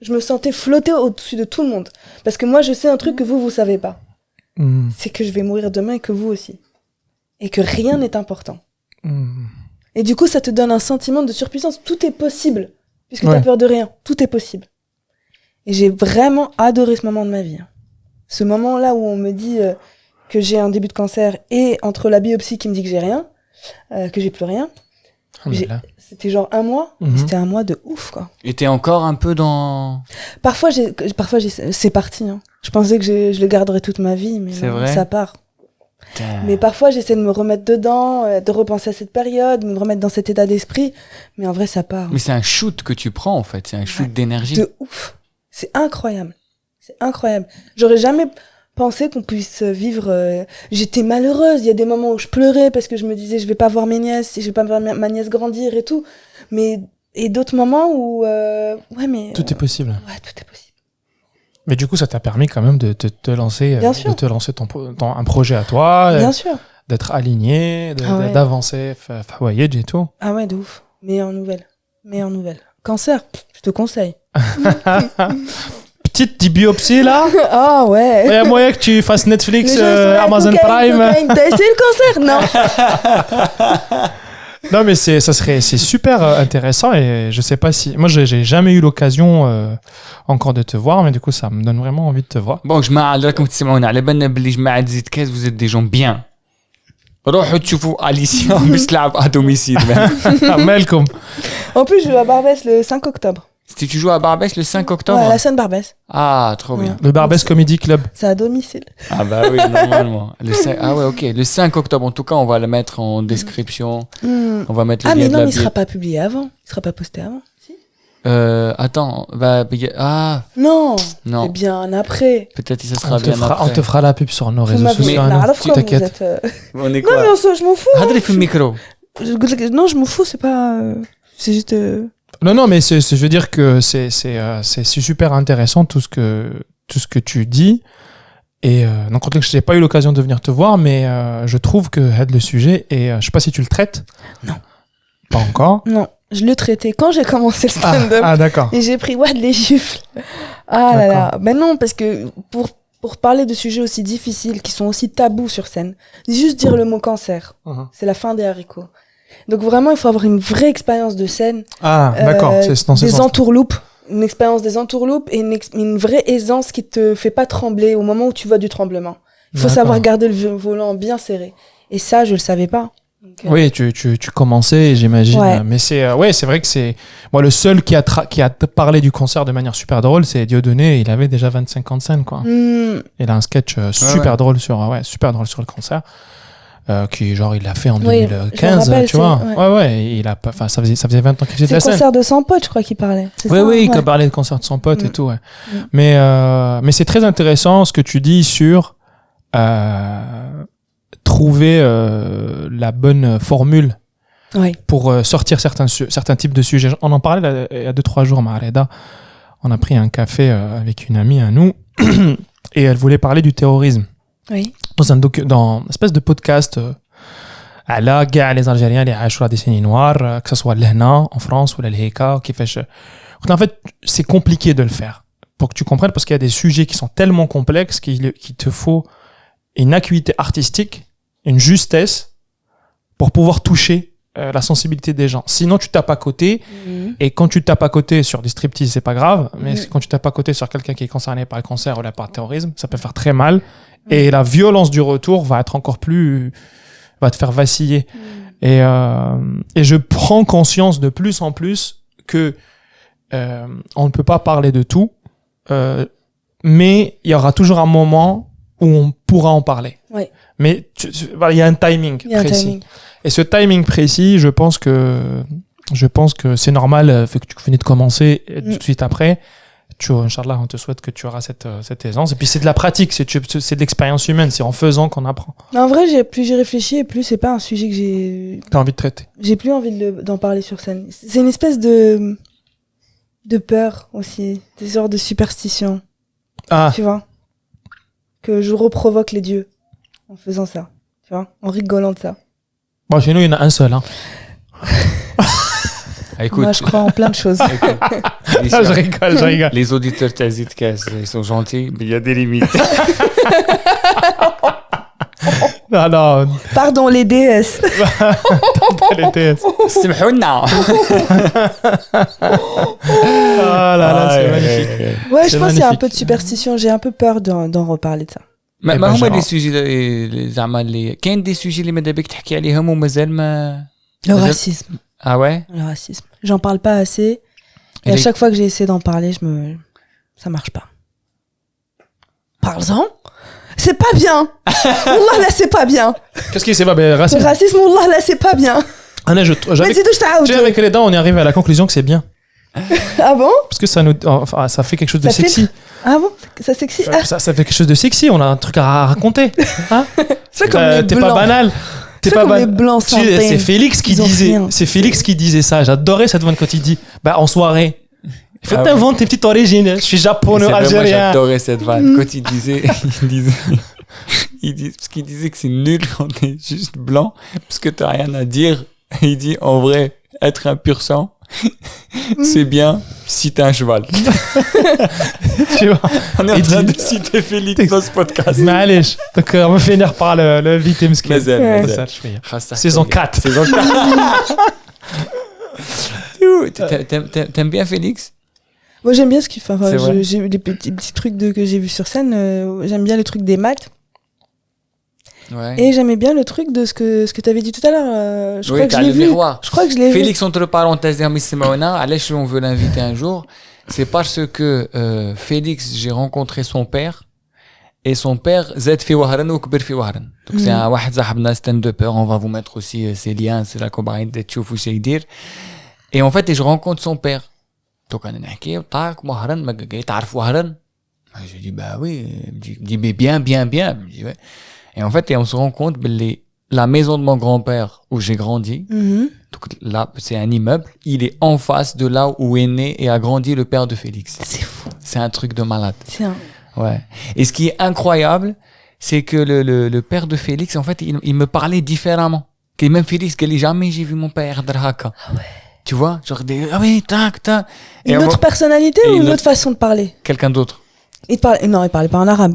Je me sentais flotter au-dessus de tout le monde. Parce que moi, je sais un truc que vous savez pas. C'est que je vais mourir demain et que vous aussi. Et que rien n'est important. Et du coup, ça te donne un sentiment de surpuissance. Tout est possible. Puisque t'as peur de rien. Tout est possible. Et j'ai vraiment adoré ce moment de ma vie. Ce moment-là où on me dit que j'ai un début de cancer et entre la biopsie qui me dit que j'ai rien, que j'ai plus rien. C'était genre 1 mois. C'était un mois de ouf, quoi. Et t'es encore un peu dans... Parfois, c'est parti. Hein. Je pensais que je le garderais toute ma vie, mais non, ça part. Mais parfois, j'essaie de me remettre dedans, de repenser à cette période, de me remettre dans cet état d'esprit. Mais en vrai, ça part. Mais c'est un shoot que tu prends, en fait. C'est un shoot d'énergie. De ouf. C'est incroyable. C'est incroyable. J'aurais jamais pensé qu'on puisse vivre... J'étais malheureuse. Il y a des moments où je pleurais parce que je me disais je vais pas voir mes nièces, je vais pas voir ma nièce grandir et tout. Et d'autres moments où... ouais, mais... Tout est possible. Ouais, tout est possible. Mais du coup, ça t'a permis quand même de te lancer, un projet à toi. Bien sûr. D'être aligné, d'avancer, Hawaïdj et tout. Ah ouais, de ouf. Meilleure nouvelle. Cancer, je te conseille. Petite biopsie là. Ah ouais. Il y a moyen que tu fasses Netflix, Amazon Prime. T'as essayé le cancer? Non. Non, mais c'est super intéressant et je sais pas si... Moi, j'ai jamais eu l'occasion encore de te voir, mais du coup, ça me donne vraiment envie de te voir. Bon, جماعة راكم تسمعونا على بالنا بلي جماعة زيدكاس vous êtes des gens bien. روحوا تشوفوا أليسيا باش تلعب à domicile. Malcolm. En plus, je joue à Barbès le 5 octobre. Si tu joues à Barbès le 5 octobre? Ouais, à la scène Barbès. Ah, trop bien. Le Barbès Comedy Club. C'est à domicile. Ah bah oui, normalement. Ah ouais, ok. Le 5 octobre, en tout cas, on va le mettre en description. On va mettre le lien de la mais non, billet. il sera pas publié avant. Il sera pas posté avant. Si. Attends, Non. C'est bien après. Peut-être que ça sera bien après. On te fera la pub sur nos réseaux sociaux. T'inquiète. On est quoi? Non, mais je m'en fous. Hadri fait le micro. Non, je m'en fous, c'est pas... C'est juste... Non, mais je veux dire que c'est super intéressant tout ce que tu dis. Et donc, je n'ai pas eu l'occasion de venir te voir, mais je trouve que le sujet, et je sais pas si tu le traites. Non. Pas encore. Non, je le traitais quand j'ai commencé le stand-up. Ah, d'accord. Et j'ai pris les gifles. Ah là là. Ben non, parce que pour parler de sujets aussi difficiles, qui sont aussi tabous sur scène, juste dire le mot cancer, c'est la fin des haricots. Donc vraiment, il faut avoir une vraie expérience de scène. Ah, d'accord. C'est dans ce des sens. entourloupes. Une expérience des entourloupes et une vraie aisance qui te fait pas trembler au moment où tu vois du tremblement. Il faut savoir garder le volant bien serré. Et ça, je le savais pas. Donc, oui, tu commençais, j'imagine. Ouais. Mais c'est vrai que c'est... Moi, le seul qui a parlé du concert de manière super drôle, c'est Dieudonné. Il avait déjà 25 ans de scène, quoi. Il a un sketch super drôle sur le concert. Qui genre il l'a fait en 2015, tu vois. Ouais, il a pas, enfin ça faisait 20 ans qu'il faisait de la scène. C'est le concert de 100 potes, je crois qu'il parlait. Oui, il parlait de concert de 100 potes et tout, ouais. Mais c'est très intéressant ce que tu dis sur trouver la bonne formule pour sortir certains types de sujets. On en parlait là, il y a 2-3 jours, Mareda. On a pris un café avec une amie à nous et elle voulait parler du terrorisme. Oui. Dans une espèce de podcast à les Algériens les عاشوا la décennie noire, que ce soit l'Hna en France ou l'Heka, en fait c'est compliqué de le faire pour que tu comprennes, parce qu'il y a des sujets qui sont tellement complexes qu'il te faut une acuité artistique, une justesse pour pouvoir toucher la sensibilité des gens. Sinon tu tapes à côté, et quand tu tapes à côté sur des striptease c'est pas grave, mais quand tu tapes à côté sur quelqu'un qui est concerné par le cancer ou par le terrorisme, ça peut faire très mal. Et la violence du retour va être encore plus, va te faire vaciller. Et je prends conscience de plus en plus que on ne peut pas parler de tout, mais il y aura toujours un moment où on pourra en parler. Ouais. Mais il y a un timing précis. Et ce timing précis, je pense que c'est normal, vu que tu venais de commencer tout de suite après. Inch'Allah, on te souhaite que tu auras cette aisance. Et puis c'est de la pratique, c'est de l'expérience humaine, c'est en faisant qu'on apprend. Mais en vrai, plus j'y réfléchis et plus c'est pas un sujet que t'as envie de traiter. J'ai plus envie d'en parler sur scène. C'est une espèce de peur aussi, des genres de superstition. Tu vois, que je reprovoque les dieux en faisant ça, tu vois, en rigolant de ça. Bon, chez nous, il y en a un seul, hein. Écoute, moi, je crois en plein de choses. Je rigole. Les auditeurs de Zidcast, ils sont gentils, mais il y a des limites. Non. Pardon, les déesses. Les déesses. Simhouna. Ah là, c'est magnifique. Ouais, je pense qu'il y a un peu de superstition. J'ai un peu peur d'en reparler de ça. ما هما لي سوجي زعما اللي كاين دي سوجي اللي ماذا بك تحكي عليهم ومازال ما le racisme. Ah ouais? Le racisme. J'en parle pas assez. Et à chaque fois que j'ai essayé d'en parler, ça marche pas. Parle-en. C'est pas bien. Wallah là, c'est pas bien. Qu'est-ce qui c'est pas bien? Le racisme, wallah là, c'est pas bien. Mais avec les dents, on est arrivé à la conclusion que c'est bien. Ah bon? Parce que ça fait quelque chose de sexy. Ah bon? Ça sexy? Ça fait quelque chose de sexy, on a un truc à raconter. Hein? C'est comme les t'es blancs. pas banal. C'est comme les blancs santés. C'est Félix qui disait ça. J'adorais cette vanne quand il dit, en soirée. Il faut t'inventer tes petites origines. Je suis japonais, algérien. J'adorais cette vanne. Quand il disait, parce qu'il disait que c'est nul quand t'es juste blanc, parce que t'as rien à dire. Il dit, en vrai, être un pur sang, c'est bien si t'es un cheval. Tu vois, on est en train de citer Félix dans ce podcast. معليش. Donc on va finir par le vite مسكين. Saison 4. Saison 4. T'aimes bien Félix? Moi j'aime bien ce qu'il fait. J'ai les petits trucs que j'ai vus sur scène. J'aime bien le truc des maths. Ouais. Et j'aimais bien le truc de ce que tu avais dit tout à l'heure. Je crois que je l'ai vu. Je crois que je l'ai vu. Félix, entre parenthèses, on veut l'inviter un jour. C'est parce que Félix, j'ai rencontré son père. Et son père, زاد في وهران وكبر في وهران. Donc c'est un واحد صاحبنا stand-upper. On va vous mettre aussi ses liens. C'est là qu'on va تشوفوا شي يدير. Et en fait, je rencontre son père. Donc on a نحكي طاق وهران ما تعرف وهران. Je dis bah oui. Il me dit mais bien. Je dis ouais. Et en fait, on se rend compte que la maison de mon grand-père où j'ai grandi, donc là, c'est un immeuble, il est en face de là où est né et a grandi le père de Félix. C'est fou. C'est un truc de malade. Ouais. Et ce qui est incroyable, c'est que le père de Félix, en fait, il me parlait différemment. Que même Félix, qu'il jamais j'ai vu mon père draka. Ah ouais. Tu vois, genre ah oui, tac. Une autre personnalité ou une autre façon de parler? Quelqu'un d'autre. Il parlait pas en arabe.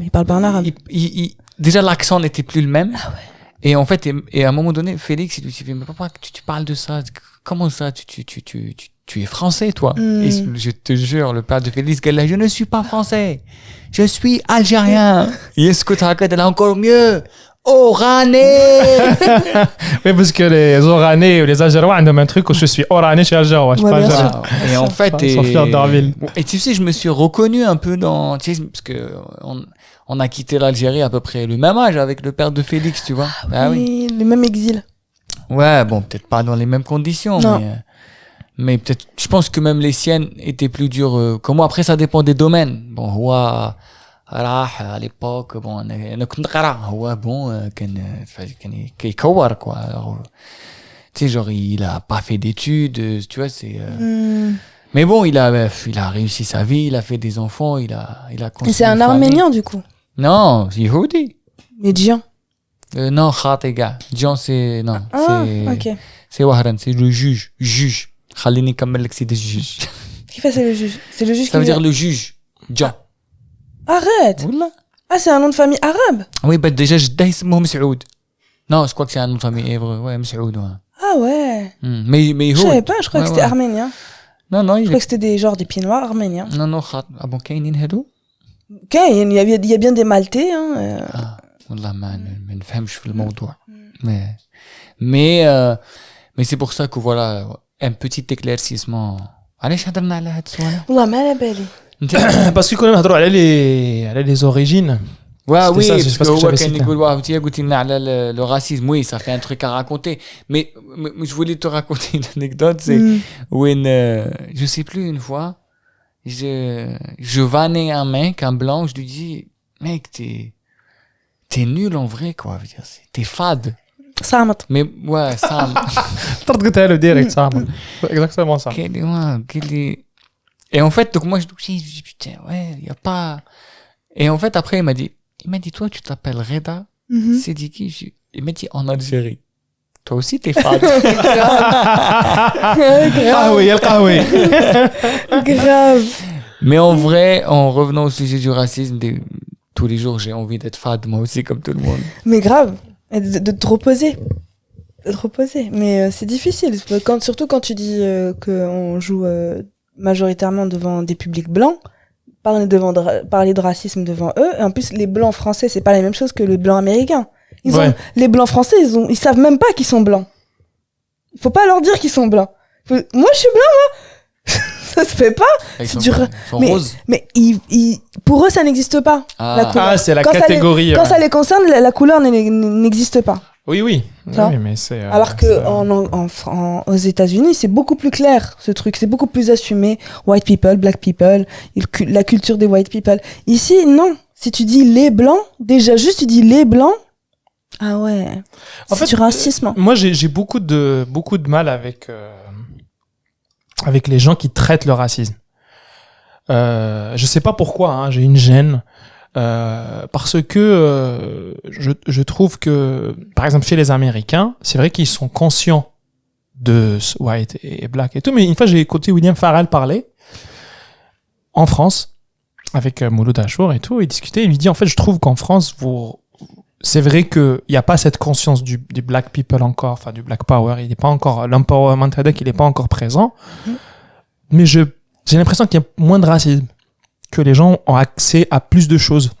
Déjà, l'accent n'était plus le même. Ah ouais. Et en fait, et à un moment donné, Félix, il lui dit, mais papa, tu parles de ça? Comment ça? Tu es français, toi? Et je te jure, le père de Félix, il dit, je ne suis pas français. Je suis algérien. Et est-ce que tu as encore mieux? Oranais! Oui, parce que les Oranais ou les Algérois ont un truc où je suis Oranais chez Algérois. Et en fait, et tu sais, je me suis reconnu un peu dans, tu sais, parce que on a quitté l'Algérie à peu près le même âge avec le père de Félix, tu vois. Ah oui, le même exil. Ouais, bon, peut-être pas dans les mêmes conditions, mais peut-être, je pense que même les siennes étaient plus dures que moi. Après, ça dépend des domaines. Bon, à l'époque, bon, انا كنت نقرا هو bon كان كيكور quoi. Alors, tu sais, genre il a pas fait d'études, tu vois, c'est mais bon, il a réussi sa vie, il a fait des enfants, il a construit. Et c'est un Arménien du coup? Non, c'est Yehudi. Mais Djian? Non, Khatiga. Djian c'est non, OK. C'est Wahran, c'est le juge. خليني نكمل لك سيد الجوج. Qui fait c'est le juge? C'est le juge qui ça veut dire le juge. Djian. Arrête. Wallah. Ah, c'est un nom de famille arabe? Oui, bah déjà جده اسمه مسعود. Non, je crois que c'est un nom de famille hébreu. Ouais, مسعود. Ah ouais. Mais je savais pas, je crois que c'était arménien. Non, je crois que c'était des pieds noirs arméniens. Non, ah bon, كاينين هادو? il y a bien des Maltais, hein. والله ما نفهمش في الموضوع. Mais c'est pour ça que voilà, un petit éclaircissement. علاش هضرنا على هاد السؤال؟ والله ما على بالي. Parce que كنا نهضروا على les origines. Ouais, oui, ça, parce que هو كان يقول واحد قلت لنا على le racisme, oui, ça fait un truc à raconter. Mais je voulais te raconter une anecdote, c'est when je sais plus une fois, je vannais un mec, un blanc, je lui dis mec, t'es nul en vrai quoi, je veux dire, t'es fade. صامت. Mais ouais, ça. قلتها له direct صامت. Exactement ça. Et en fait, donc moi je dis putain, ouais, y a pas. Et en fait après il m'a dit toi tu t'appelles Reda, c'est dit qui? Il m'a dit en Algérie. Toi aussi t'es fade. Grave. Mais en vrai, en revenant au sujet du racisme, tous les jours j'ai envie d'être fade moi aussi comme tout le monde. Mais grave. Et de te reposer. Mais c'est difficile. Surtout quand tu dis qu'on joue majoritairement devant des publics blancs, parler de racisme devant eux. Et en plus, les blancs français, c'est pas la même chose que les blancs américains. Les blancs français, ils savent même pas qu'ils sont blancs. Il faut pas leur dire qu'ils sont blancs. Moi, je suis blanc, moi. Ça se fait pas. Ils sont roses. Mais pour eux, ça n'existe pas. La couleur. C'est la catégorie. Quand ça les concerne, la couleur n'existe pas. Oui, mais c'est. Alors que aux États-Unis, c'est beaucoup plus clair ce truc, c'est beaucoup plus assumé. White people, black people, la culture des white people. Ici, non. Si tu dis les blancs, déjà juste tu dis les blancs. Ah ouais. C'est du racisme. Moi, j'ai beaucoup de mal avec les gens qui traitent le racisme. Je sais pas pourquoi, hein, j'ai une gêne. Parce que je trouve que, par exemple, chez les Américains, c'est vrai qu'ils sont conscients de white et black et tout, mais une fois j'ai écouté William Farrell parler en France avec Mouloud Achour et tout, il discutait, il lui dit en fait je trouve qu'en France c'est vrai que il y a pas cette conscience du black people encore, enfin du black power, il est pas encore l'empowerment il est pas encore présent, mais j'ai l'impression qu'il y a moins de racisme, que les gens ont accès à plus de choses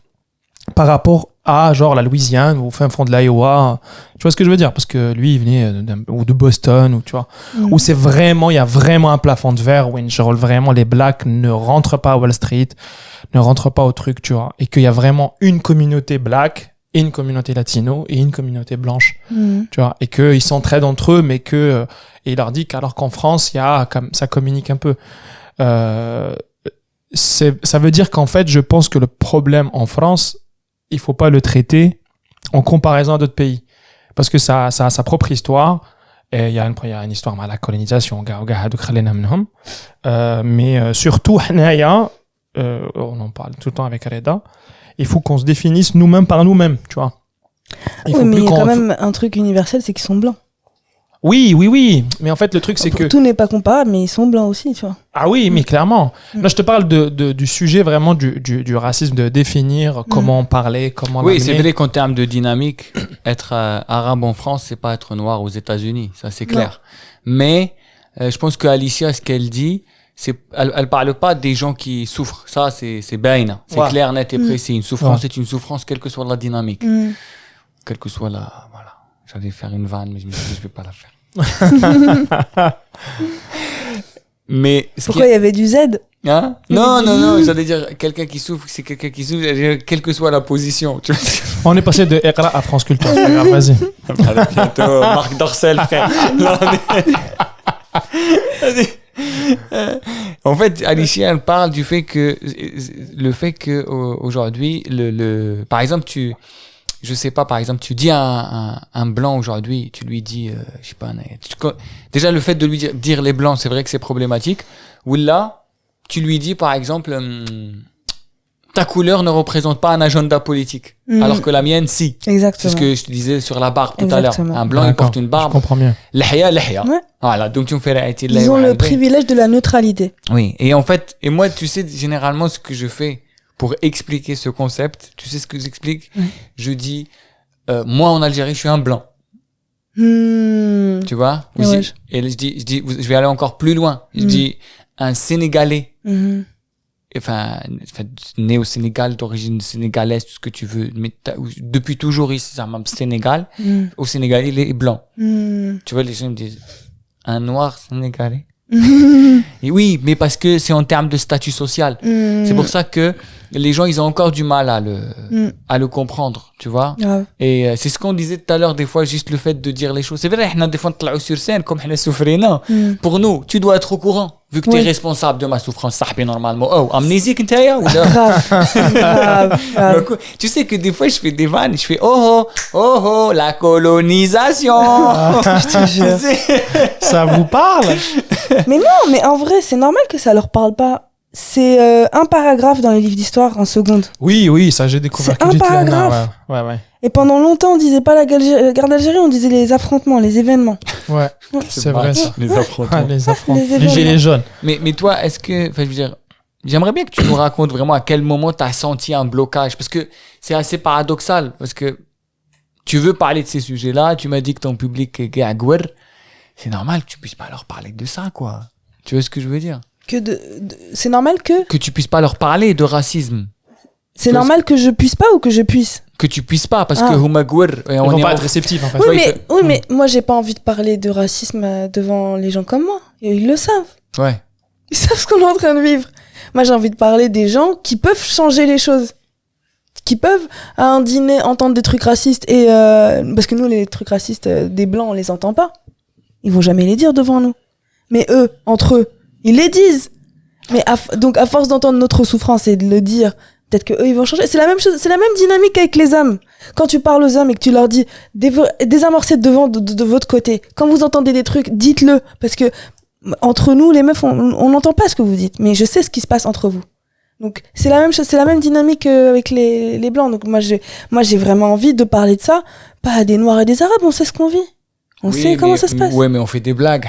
par rapport à genre la Louisiane ou au fin fond de l'Iowa, tu vois ce que je veux dire, parce que lui il venait ou de Boston, ou tu vois, où c'est vraiment, il y a vraiment un plafond de verre, où genre vraiment les blacks ne rentrent pas à Wall Street, ne rentrent pas au truc, tu vois, et qu'il y a vraiment une communauté black et une communauté latino et une communauté blanche, tu vois, et qu'ils s'entraident entre eux, mais que et il leur dit qu'alors qu'en France il y a comme ça communique un peu, ça veut dire qu'en fait je pense que le problème en France, il faut pas le traiter en comparaison à d'autres pays, parce que ça a sa propre histoire, et il y a une histoire à la colonisation, mais surtout on en parle tout le temps avec Reda, il faut qu'on se définisse nous-mêmes par nous-mêmes, tu vois. Oui, mais il y a quand même un truc universel, c'est qu'ils sont blancs. Oui, mais en fait le truc c'est que tout n'est pas comparable, mais ils sont blancs aussi, tu vois. Ah oui, mais clairement. Là, je te parle du sujet vraiment du racisme, de définir comment en parler, comment. Oui, c'est vrai qu'en termes de dynamique, être arabe en France, c'est pas être noir aux États-Unis, ça c'est clair. Non. Mais je pense que Alicia, ce qu'elle dit, elle parle pas des gens qui souffrent. Ça, c'est baïna, c'est clair, net et précis. Une souffrance est une souffrance, quelle que soit la dynamique, quelle que soit la. Voilà. J'allais faire une vanne, mais je me suis dit, je vais pas la faire. Mais pourquoi il y avait du Z? Hein? Non, j'allais dire quelqu'un qui souffre, c'est quelqu'un qui souffre, quelle que soit la position. Tu vois. On est passé de Iqra à France Culture. Vas-y. À bientôt, Marc Dorcel, frère. En fait, Alicia, elle parle du fait que aujourd'hui, par exemple, je sais pas, par exemple, tu dis à un blanc aujourd'hui, tu lui dis, je sais pas, déjà le fait de lui dire les blancs, c'est vrai que c'est problématique. Ou là, tu lui dis, par exemple, ta couleur ne représente pas un agenda politique, alors que la mienne, si. Exactement. C'est ce que je te disais sur la barbe tout à l'heure. Un blanc, il porte une barbe. Je comprends mieux. L'ahya. Ouais. Voilà, donc tu me fais ils ont le privilège de la neutralité. Oui, et en fait, et moi, tu sais, généralement, ce que je fais pour expliquer ce concept, tu sais ce que j'explique? Je dis, moi en Algérie, je suis un blanc. Tu vois? Ouais, et je dis, je vais aller encore plus loin. Je dis, un Sénégalais né au Sénégal, d'origine sénégalaise, tout ce que tu veux, mais depuis toujours ici, ça m'a Sénégal. Au Sénégal, il est blanc. Tu vois, les gens me disent, un noir sénégalais. Et oui, mais parce que c'est en termes de statut social. C'est pour ça que les gens, ils ont encore du mal à le comprendre, tu vois. Et c'est ce qu'on disait tout à l'heure, des fois, juste le fait de dire les choses. C'est vrai, des fois, on sur scène, comme on souffrait, pour nous, tu dois être au courant, vu que tu es responsable de ma souffrance, ça normalement. Oh, amnésique, ou tu sais que des fois, je fais des vannes, je fais oh, la colonisation. Je te jure. Ça vous parle? Mais non, mais en vrai, c'est normal que ça leur parle pas. C'est un paragraphe dans les livres d'histoire en seconde. Oui, ça j'ai découvert. C'est un paragraphe. Ouais. Et pendant longtemps, on disait pas la guerre d'Algérie, on disait les affrontements, les événements. Ouais, c'est vrai ça. Les affrontements. Les affrontements. Les gilets jaunes. Mais toi, est-ce que, je veux dire, j'aimerais bien que tu nous racontes vraiment à quel moment tu as senti un blocage. Parce que c'est assez paradoxal. Parce que tu veux parler de ces sujets-là, tu m'as dit que ton public est gagouer. C'est normal que tu puisses pas leur parler de ça, quoi. Tu vois ce que je veux dire? C'est normal que tu puisses pas leur parler de racisme. C'est normal que je puisse pas ou que je puisse? Que tu puisses pas, parce que Humagouer, ils vont pas être réceptifs, en fait. Oui, mais moi, j'ai pas envie de parler de racisme devant les gens comme moi. Et ils le savent. Ouais. Ils savent ce qu'on est en train de vivre. Moi, j'ai envie de parler des gens qui peuvent changer les choses. Qui peuvent, à un dîner, entendre des trucs racistes. Et parce que nous, les trucs racistes des Blancs, on les entend pas. Ils vont jamais les dire devant nous. Mais eux, entre eux, ils les disent. Mais donc, à force d'entendre notre souffrance et de le dire, peut-être que eux ils vont changer. C'est la même chose, c'est la même dynamique avec les hommes. Quand tu parles aux hommes et que tu leur dis désamorcez devant de votre côté. Quand vous entendez des trucs, dites-le, parce que entre nous les meufs, on n'entend pas ce que vous dites, mais je sais ce qui se passe entre vous. Donc c'est la même chose, c'est la même dynamique avec les blancs. Donc moi j'ai vraiment envie de parler de ça, pas à des noirs et des arabes. On sait ce qu'on vit, on sait comment ça se passe. Ouais, mais on fait des blagues.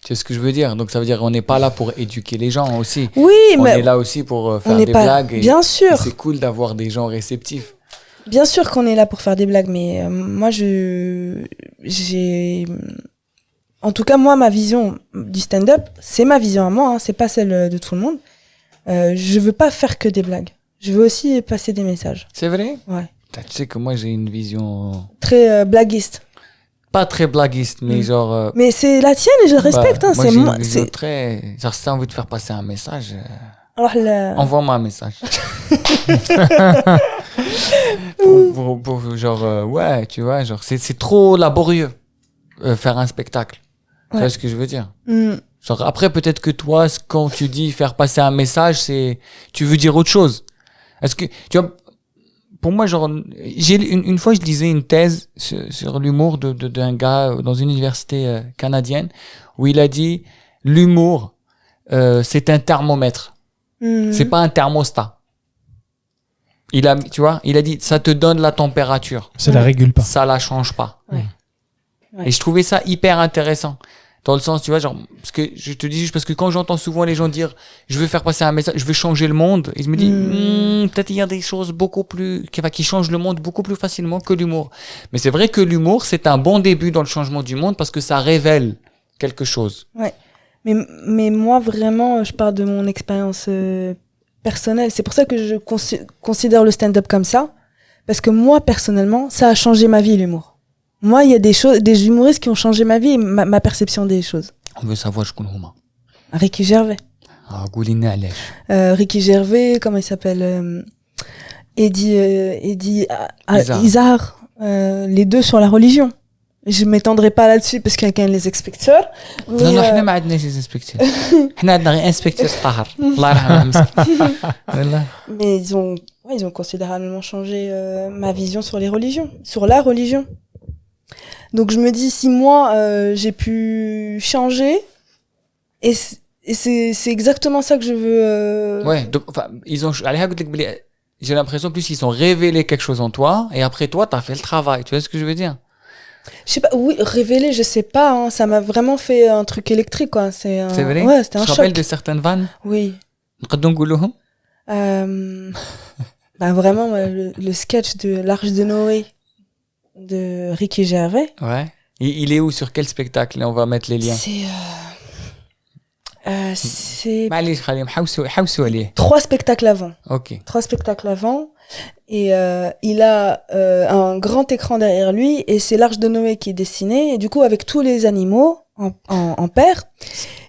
Tu sais ce que je veux dire? Donc ça veut dire qu'on n'est pas là pour éduquer les gens aussi. Oui, mais on est là aussi pour faire des blagues. Et bien sûr. C'est cool d'avoir des gens réceptifs. Bien sûr qu'on est là pour faire des blagues, mais moi en tout cas moi ma vision du stand-up, c'est ma vision à moi, hein, c'est pas celle de tout le monde. Je veux pas faire que des blagues. Je veux aussi passer des messages. C'est vrai? Ouais. Tu sais que moi j'ai une vision très blaguiste. Pas très blaguiste, mais genre. Mais c'est la tienne et je le respecte. Hein, moi, c'est très. Genre, si t'as envie de faire passer un message, alors envoie-moi un message. pour genre, ouais, tu vois, genre, c'est trop laborieux faire un spectacle. Ouais. Tu vois ce que je veux dire? Genre, après, peut-être que toi, quand tu dis faire passer un message, tu veux dire autre chose. Est-ce que, tu vois, pour moi, genre, une fois, je lisais une thèse sur l'humour d'un gars dans une université canadienne où il a dit l'humour, c'est un thermomètre. C'est pas un thermostat. Tu vois, il a dit ça te donne la température. Ça la régule pas. Ça la change pas. Ouais. Et je trouvais ça hyper intéressant. Dans le sens, tu vois, genre, parce que je te dis juste parce que quand j'entends souvent les gens dire, je veux faire passer un message, je veux changer le monde, et je me dis, peut-être il y a des choses beaucoup plus, qui changent le monde beaucoup plus facilement que l'humour. Mais c'est vrai que l'humour, c'est un bon début dans le changement du monde parce que ça révèle quelque chose. Ouais. Mais moi, vraiment, je parle de mon expérience personnelle. C'est pour ça que je considère le stand-up comme ça. Parce que moi, personnellement, ça a changé ma vie, l'humour. Moi, il y a des humoristes qui ont changé ma vie et ma perception des choses. On veut savoir je connais Huma. Ricky Gervais. Ah, Goulina Alej. Ricky Gervais, comment il s'appelle Eddie Izard. Les deux sur la religion. Je m'étendrai pas là-dessus parce qu'il y a les inspecteurs. Non, احنا ما عندناش les inspecteurs. احنا عندنا غير inspecteur طاهر. الله يرحمه. Mais ils ont considérablement changé ma vision sur les religions, sur la religion. Donc je me dis si moi j'ai pu changer et c'est exactement ça que je veux. Ouais, donc enfin ils ont j'ai l'impression plus qu'ils ont révélé quelque chose en toi et après toi t'as fait le travail. Tu vois ce que je veux dire? Je sais pas, oui, révéler, je sais pas, hein, ça m'a vraiment fait un truc électrique, quoi. C'est vrai? Ouais, c'était un choc. Tu te rappelles de certaines vannes? Oui. Bah vraiment, le sketch de l'Arche de Noé de Ricky Gervais. Ouais. Il est où, sur quel spectacle? On va mettre les liens. C'est C'est معليش خليهم حوسوا عليه. 3 spectacles avant. OK. 3 spectacles avant. Et il a un grand écran derrière lui et c'est l'Arche de Noé qui est dessiné. Et du coup, avec tous les animaux en paire.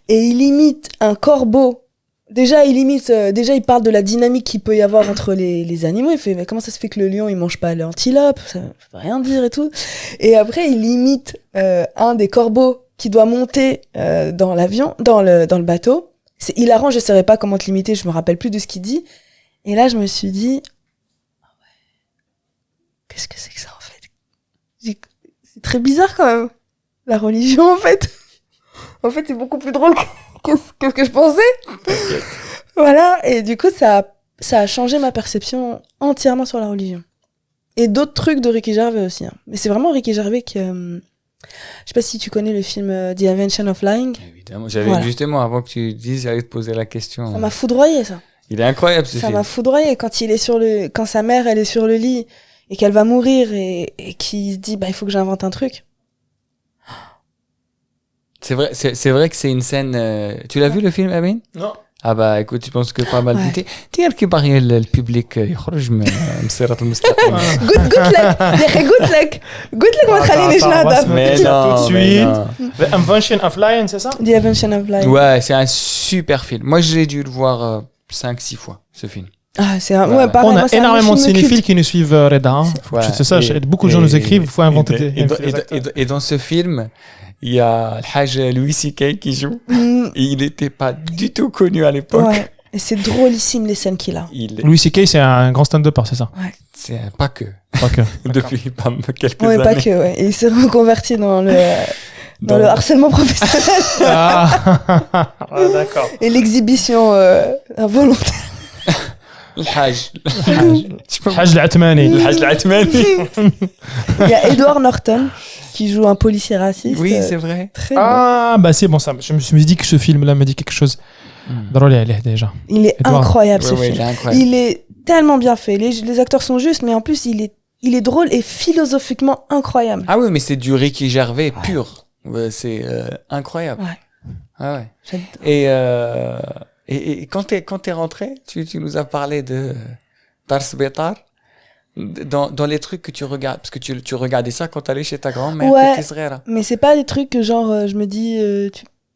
Et il imite un corbeau. Déjà, il parle de la dynamique qu'il peut y avoir entre les animaux. Il fait, mais comment ça se fait que le lion, il mange pas l'antilope? Ça veut rien dire et tout. Et après, il imite un des corbeaux qui doit monter dans l'avion, dans le bateau. C'est hilarant, je saurais pas comment te l'imiter, je me rappelle plus de ce qu'il dit. Et là, je me suis dit, qu'est-ce que c'est que ça, en fait? C'est très bizarre, quand même. La religion, en fait. En fait, c'est beaucoup plus drôle que ce que je pensais. Voilà. Et du coup, ça a changé ma perception entièrement sur la religion. Et d'autres trucs de Ricky Gervais aussi. Hein. Mais c'est vraiment Ricky Gervais qui... je sais pas si tu connais le film The Invention of Lying. Évidemment. Justement, avant que tu dises, j'allais te poser la question. Ça m'a foudroyé, ça. Il est incroyable, ce film. Ça m'a foudroyé quand sa mère, elle est sur le lit et qu'elle va mourir et qu'il se dit, il faut que j'invente un truc. C'est vrai que c'est une scène. Tu l'as vu le film, Amin? Non. Ah bah écoute, je pense que pas mal. تعرف كي باغي الببليك يخرج من الصراط المستقيم. قلت لك ما تخلينيش نهضر. Mais tout de non, suite. The Invention of Lion, c'est ça? The Invention of Lying. Ouais, c'est un super film. Moi, j'ai dû le voir 5-6 fois, ce film. Ah, c'est un... ouais, pareil, On moi, a c'est énormément de un film cinéphiles culte. qui nous suivent, Reda. Hein. Ouais, C'est ça, beaucoup de gens nous écrivent, il faut inventer et dans ce film, il y a le Hajj Louis C.K. qui joue. Et il n'était pas du tout connu à l'époque. Ouais. Et c'est drôlissime les scènes qu'il a. Louis C.K. c'est un grand stand-upper, c'est ça? Ouais. C'est pas que. Pas que. Depuis quelques Ouais, années. pas que, ouais. Et il s'est reconverti dans le harcèlement professionnel. Ah, d'accord. Et l'exhibition involontaire. الحاج Hajj Al-Atmani. الحاج العثماني. Il y a Edward Norton qui joue un policier raciste. Oui, c'est vrai. Très bon. Ah, bah c'est bon, ça. Je me suis dit que ce film-là me dit quelque chose. Drôle, elle est déjà. Il est Edward. incroyable, ce Ouais, film. il est incroyable. Il est tellement bien fait. Les acteurs sont justes, mais en plus, il est drôle et philosophiquement incroyable. Ah oui, mais c'est du Ricky Gervais pur. Ouais, c'est incroyable. Ouais. Ah ouais. J'adore. Et quand t'es rentré, tu nous as parlé de Dars Betar. Dans les trucs que tu regardes, parce que tu regardais ça quand t'allais chez ta grand-mère, Ouais. petite sœur. Mais c'est pas des trucs que genre je me dis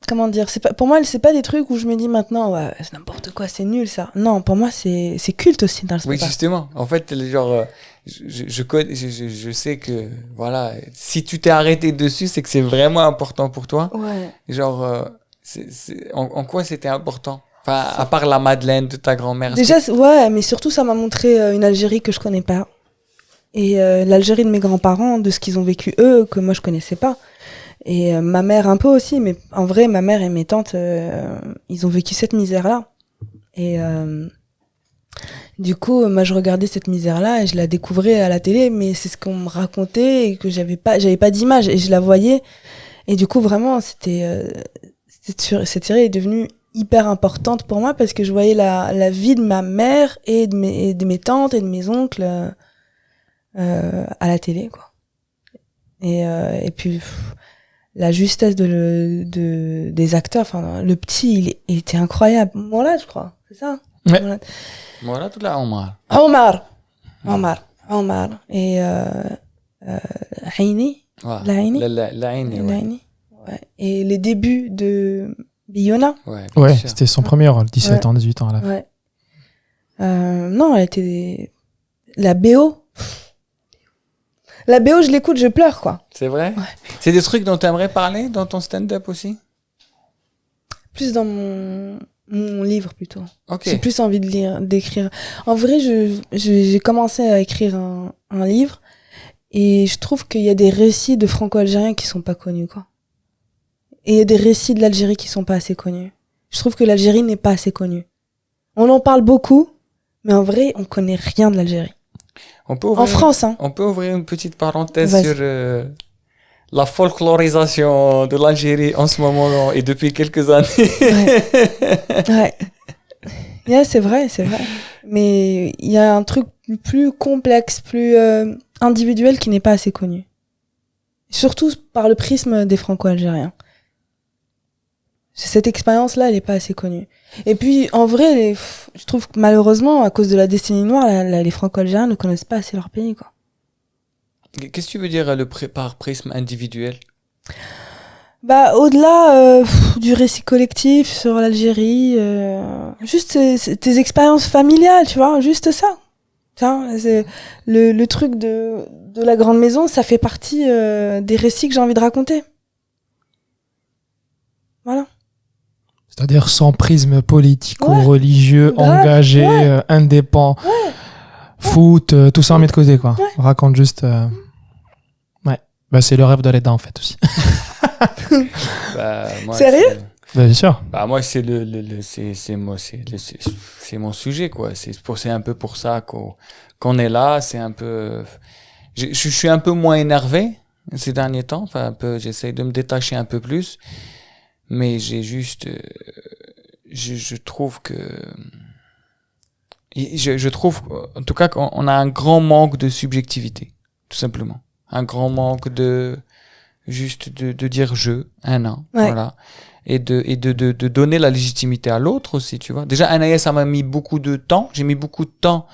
comment dire, c'est pas pour moi c'est pas des trucs où je me dis maintenant ouais, c'est n'importe quoi, c'est nul ça. Non, pour moi c'est culte aussi dans le Oui, spectacle. justement. En fait, genre je sais que voilà, si tu t'es arrêté dessus, c'est que c'est vraiment important pour toi. Ouais. Genre en quoi c'était important? Enfin, à part la Madeleine de ta grand-mère. Déjà ouais, mais surtout ça m'a montré une Algérie que je connais pas. Et l'Algérie de mes grands-parents, de ce qu'ils ont vécu eux, que moi je connaissais pas. Et ma mère un peu aussi, mais en vrai, ma mère et mes tantes, ils ont vécu cette misère-là. Et du coup, moi je regardais cette misère-là et je la découvrais à la télé, mais c'est ce qu'on me racontait et que j'avais pas d'image et je la voyais. Et du coup, vraiment, cette série est devenue hyper importante pour moi parce que je voyais la vie de ma mère et de mes tantes et de mes oncles à la télé, quoi. Et puis la justesse des acteurs, enfin le petit il était incroyable. Voilà, je crois, c'est ça. Ouais. Voilà toute la Omar. Omar et Haini. Voilà. La Aini, ouais. Ouais. Et les débuts de Biona. Ouais, Ouais, sûr. c'était son premier rôle, 17 ans, 18 ans là. Ouais. Non, elle était la BO. La BO, je l'écoute, je pleure, quoi. C'est vrai? Ouais. C'est des trucs dont tu aimerais parler dans ton stand-up aussi? Plus dans mon livre, plutôt. Ok. J'ai plus envie d'écrire. En vrai, j'ai commencé à écrire un livre et je trouve qu'il y a des récits de franco-algériens qui sont pas connus, quoi. Et il y a des récits de l'Algérie qui sont pas assez connus. Je trouve que l'Algérie n'est pas assez connue. On en parle beaucoup, mais en vrai, on connaît rien de l'Algérie. En France, hein. On peut ouvrir une petite parenthèse Vas-y. sur la folklorisation de l'Algérie en ce moment et depuis quelques années. Ouais. Yeah, c'est vrai. Mais il y a un truc plus complexe, plus individuel qui n'est pas assez connu. Surtout par le prisme des franco-algériens. Cette expérience-là, elle est pas assez connue. Et puis, en vrai, je trouve que malheureusement, à cause de la décennie noire, les Franco-Algériens ne connaissent pas assez leur pays, quoi. Qu'est-ce que tu veux dire par prisme individuel? Bah, au-delà du récit collectif sur l'Algérie, juste tes expériences familiales, tu vois, juste ça. C'est le truc de la grande maison, ça fait partie des récits que j'ai envie de raconter. Voilà. C'est-à-dire sans prisme politique ou religieux, engagé, indépendant, foot, tout ça on met de côté, quoi. On raconte juste... Ouais, bah, c'est le rêve de l'État en fait aussi. Moi, sérieux? Bien sûr. Bah moi c'est c'est mon sujet, quoi. C'est un peu pour ça qu'on est là. C'est un peu, je suis un peu moins énervé ces derniers temps. Enfin un peu, j'essaye de me détacher un peu plus. Mais j'ai juste, je trouve que, je trouve, en tout cas, qu'on a un grand manque de subjectivité, tout simplement. Un grand manque de dire voilà. Et de donner la légitimité à l'autre aussi, tu vois. Déjà, Anaïs, ça m'a mis beaucoup de temps. J'ai mis beaucoup de temps.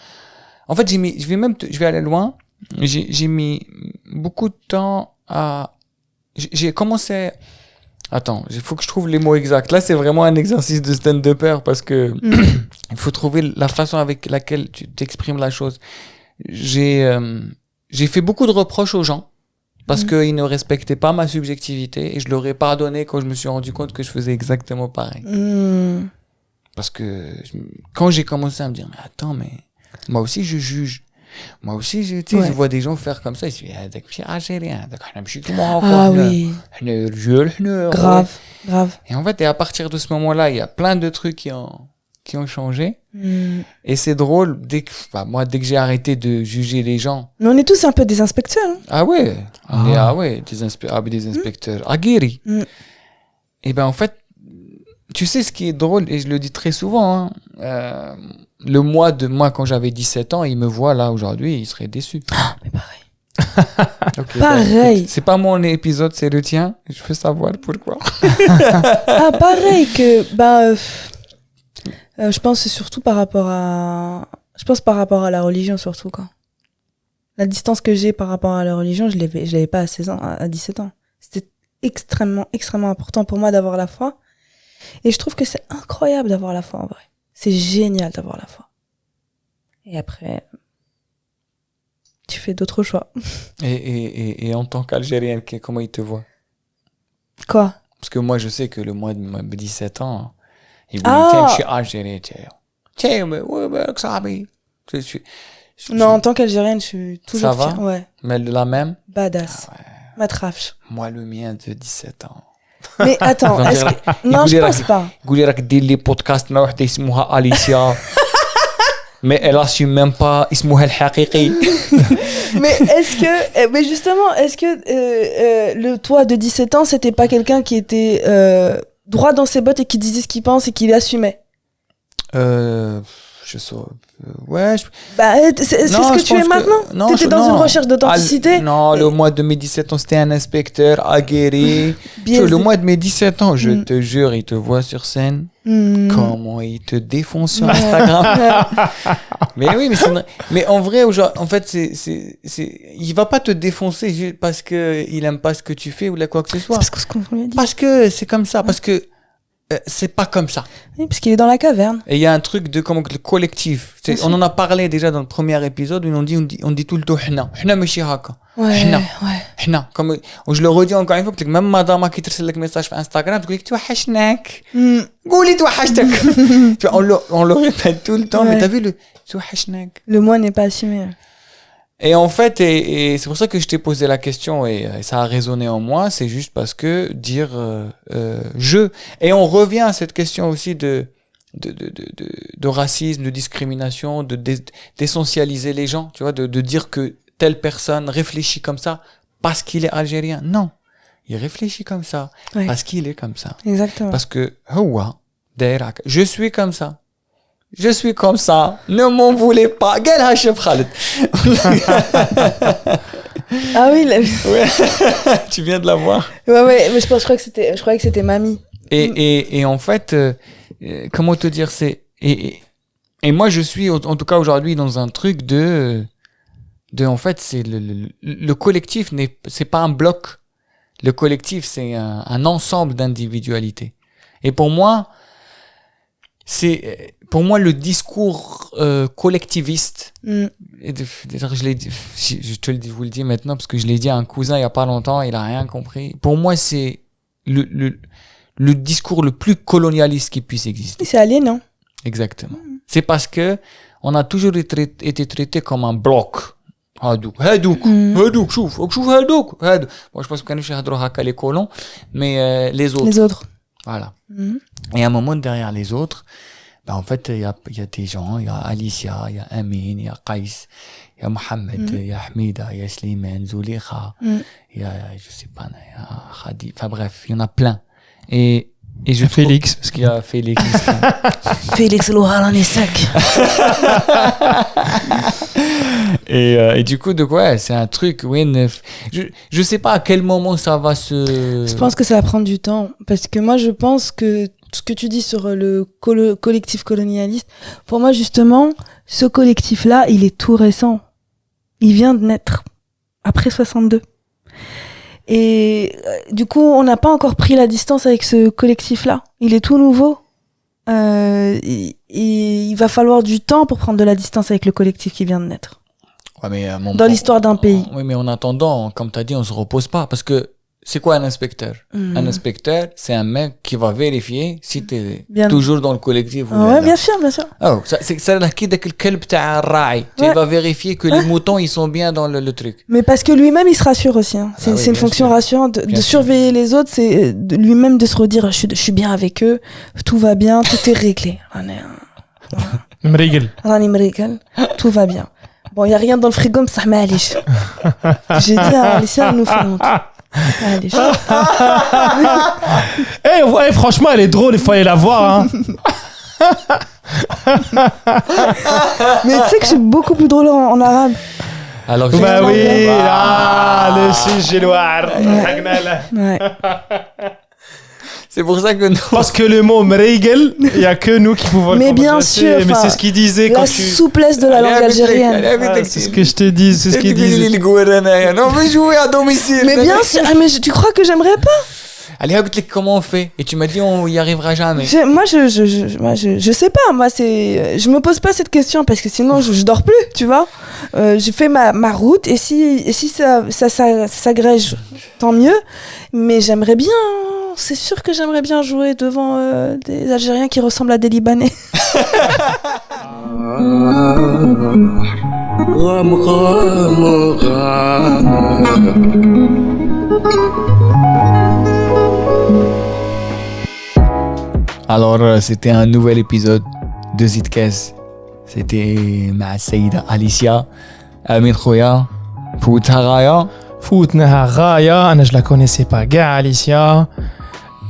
En fait, je vais aller loin. J'ai mis beaucoup de temps j'ai commencé. Attends, il faut que je trouve les mots exacts. Là, c'est vraiment un exercice de stand-upper parce que il faut trouver la façon avec laquelle tu t'exprimes la chose. J'ai fait beaucoup de reproches aux gens parce qu'ils ne respectaient pas ma subjectivité et je leur ai pardonné quand je me suis rendu compte que je faisais exactement pareil. Parce que quand j'ai commencé à me dire, mais attends, mais moi aussi je juge. Moi aussi, je vois des gens faire comme ça. Ils se disent, c'est algérien. Grave. Et en fait, à partir de ce moment-là, il y a plein de trucs qui ont changé. Et c'est drôle, dès que j'ai arrêté de juger les gens. Mais on est tous un peu des inspecteurs. Hein. Ah ouais. Des inspecteurs. Aguerris. Et ben, en fait, tu sais ce qui est drôle, et je le dis très souvent, le mois de moi quand j'avais 17 ans, il me voit là aujourd'hui, il serait déçu. Mais pareil. Okay, pareil. C'est pas mon épisode, c'est le tien. Je veux savoir pourquoi. Pareil que je pense surtout par rapport à la religion surtout, quoi. La distance que j'ai par rapport à la religion, je l'avais pas à 16 ans, à 17 ans. C'était extrêmement important pour moi d'avoir la foi. Et je trouve que c'est incroyable d'avoir la foi en vrai. C'est génial d'avoir la foi. Et après, tu fais d'autres choix. Et en tant qu'Algérienne, comment ils te voient? Quoi? Parce que moi, je sais que le mois de 17 ans, ils me disent, je suis Algérien. Non, en tant qu'Algérienne, je suis toujours fière. Ça va? Ouais. Mais la même? Badass. Matrafche. Moi, le mien de 17 ans. Mais attends, non, je pense pas. يقول لك دير لي بودكاست مع وحده اسمها أليسيا. Mais elle assume même pas اسمها الحقيقي. Mais justement, est-ce que le toi de 17 ans, c'était pas quelqu'un qui était droit dans ses bottes et qui disait ce qu'il pense et qui l'assumait? Je sais. Ouais. C'est ce que tu es maintenant? T'étais dans une recherche d'authenticité? Non, le mois de mes 17 ans, c'était un inspecteur aguerri. Le mois de mes 17 ans, je te jure, il te voit sur scène. Comment il te défonce sur Instagram. Mais oui, mais en vrai, en fait, il va pas te défoncer parce que il aime pas ce que tu fais ou quoi que ce soit. Parce que c'est comme ça, parce que c'est pas comme ça. Oui, parce qu'il est dans la caverne. Et il y a un truc de le collectif. On en a parlé déjà dans le premier épisode où on dit tout le temps hna machi haka. Hna. Comme je le redis encore une fois, parce que même madame qui te لك message sur Instagram, tu dis توحشناك. قولي توحشتك. On le répète tout le temps, mais t'as vu le توحشناك. Le moi n'est pas assumé. Et en fait, et c'est pour ça que je t'ai posé la question et ça a résonné en moi, c'est juste parce que dire je. Et on revient à cette question aussi de racisme, de discrimination, d'essentialiser les gens, tu vois, de dire que telle personne réfléchit comme ça parce qu'il est algérien. Non, il réfléchit comme ça parce qu'il est comme ça. Exactement. Parce que je suis comme ça. Je suis comme ça. Ne m'en voulez pas. قالها شوف خالد. Ah oui. Ouais. Tu viens de la voir. Ouais, mais je croyais que c'était Mamie. Et en fait, comment te dire, et moi je suis en tout cas aujourd'hui dans un truc de en fait c'est le collectif c'est pas un bloc. Le collectif c'est un ensemble d'individualités. Et pour moi le discours collectiviste, je te le dis, vous le dis maintenant parce que je l'ai dit à un cousin il y a pas longtemps, il a rien compris. Pour moi c'est le discours le plus colonialiste qui puisse exister. C'est aliénant. Exactement. C'est parce que on a toujours été traité comme un bloc. هادوك شوف هادوك. Moi je pense que nous يهضروا هكا les colons, mais les autres. Voilà. Et à un moment derrière les autres, bah en fait il y a des gens, il y a Alicia, il y a Amin, il y a Qais, il y a Mohamed, il y a Hamida, il y a Slimane, Zulekha, il y a je sais pas, il y a Khadi, enfin bref, il y en a plein. Et je Félix, parce qu'il y a Félix. Félix Louharani sec. Et du coup, c'est un truc, oui, je sais pas à quel moment ça va se... Je pense que ça va prendre du temps. Parce que moi, je pense que ce que tu dis sur le collectif colonialiste, pour moi, justement, ce collectif-là, il est tout récent. Il vient de naître. Après 62. Et du coup, on n'a pas encore pris la distance avec ce collectif-là. Il est tout nouveau. Et il va falloir du temps pour prendre de la distance avec le collectif qui vient de naître. Ouais, mais dans l'histoire d'un pays. Oui, mais en attendant, comme tu as dit, on se repose pas. Parce que c'est quoi un inspecteur? Un inspecteur, c'est un mec qui va vérifier si tu es toujours dans le collectif. Ouais, bien sûr, bien sûr. Oh, c'est là qui dès que le kelb t'a raï. Tu vas vérifier que les moutons, ils sont bien dans le truc. Mais parce que lui-même, il se rassure aussi. Hein. C'est une fonction rassurante de surveiller les autres, c'est de lui-même de se redire je suis bien avec eux, tout va bien, tout est réglé. Tout va bien. Bon, il n'y a rien dans le frigo, mais ça m'a allé. J'ai dit à Alicia, nous fait honte. Franchement, elle est drôle, il faut aller la voir. Hein. Mais tu sais que je suis beaucoup plus drôle en arabe. Alors que bah oui, le sujet noir. Ouais. C'est pour ça que nous... Parce que le mot mreigel, il n'y a que nous qui pouvons mais le bien sûr, mais c'est ce qu'il disait quand tu... La souplesse de la langue algérienne. C'est ce que je te dis, c'est ce qu'il disait. On veut jouer à domicile. Mais bien sûr, mais tu crois que j'aimerais pas? Allez, comment on fait? Et tu m'as dit on y arrivera jamais. Moi je sais pas, moi je me pose pas cette question parce que sinon je dors plus, tu vois. J'ai fait ma route et si ça s'agrège, tant mieux, mais j'aimerais bien, c'est sûr que j'aimerais bien jouer devant des Algériens qui ressemblent à des Libanais. Alors, c'était un nouvel épisode de Zidkes. C'était ma Saïda Alicia. Amin Khouya. Foutha Raya. فوتناها غاية. أنا je la connaissais pas كاع أليسيا.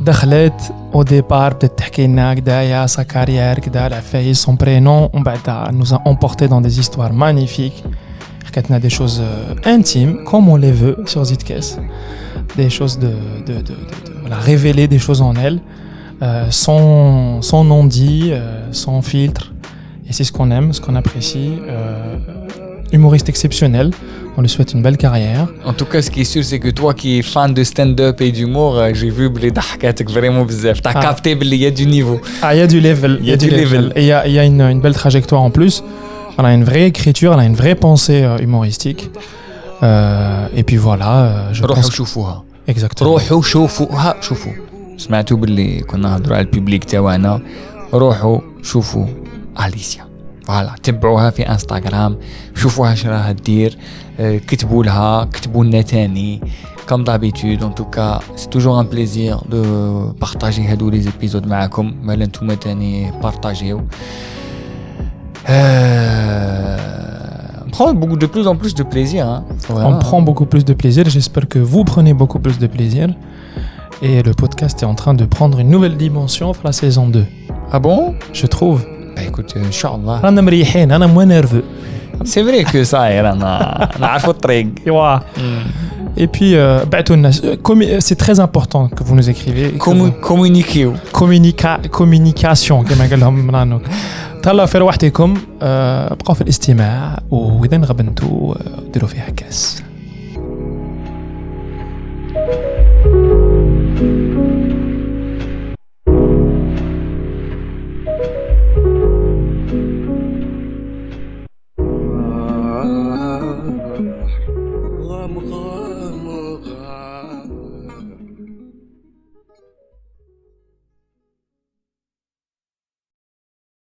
دخلت au départ بدات تحكي لنا كدايا sa carrière كدا العفايس son prénom ومن بعد nous a emporté dans des histoires magnifiques. حكتنا des choses intimes comme on les veut sur Zidkes. Des choses de voilà, révéler des choses en elle. Sans non-dit, sans filtre. Et c'est ce qu'on aime, ce qu'on apprécie. Humoriste exceptionnel. On lui souhaite une belle carrière. En tout cas, ce qui est sûr, c'est que toi qui es fan de stand-up et d'humour, j'ai vu que vraiment bizarre. T'as capté qu'il y a du niveau. Ah, il y a du level. Il y a du level. Et il y a une belle trajectoire en plus. Elle a une vraie écriture, elle a une vraie pensée humoristique. Et puis voilà, je pense... شوفوها. Exactement. روحوا شوفوها. شوفوا. سمعتوا باللي كنا نهضروا على الببليك تاعنا. روحوا شوفوا أليسيا. فوالا تبعوها في انستغرام، شوفوها اش راها دير، كتبوا لها، كتبوا لنا تاني comme d'habitude. En tout cas, c'est toujours un plaisir de partager هادو les épisodes معكم. مالا نتوما تاني بارطاجيو. On prend de plus en plus de plaisir. Hein. On prend beaucoup plus de plaisir. J'espère que vous prenez beaucoup plus de plaisir. Et le podcast est en train de prendre une nouvelle dimension pour la saison 2. Ah bon? Je trouve. Bah écoute, Inch'Allah. أنا مريحين, أنا moins nerveux. C'est vrai que ça نعرفوا الطريق. Et puis c'est très important que vous nous écrivez. Communication كما قال لهم منانوك. تهلاو في رواحتكم بقاو في الاستماع، واذا غبنتوا ديروا فيها كاس.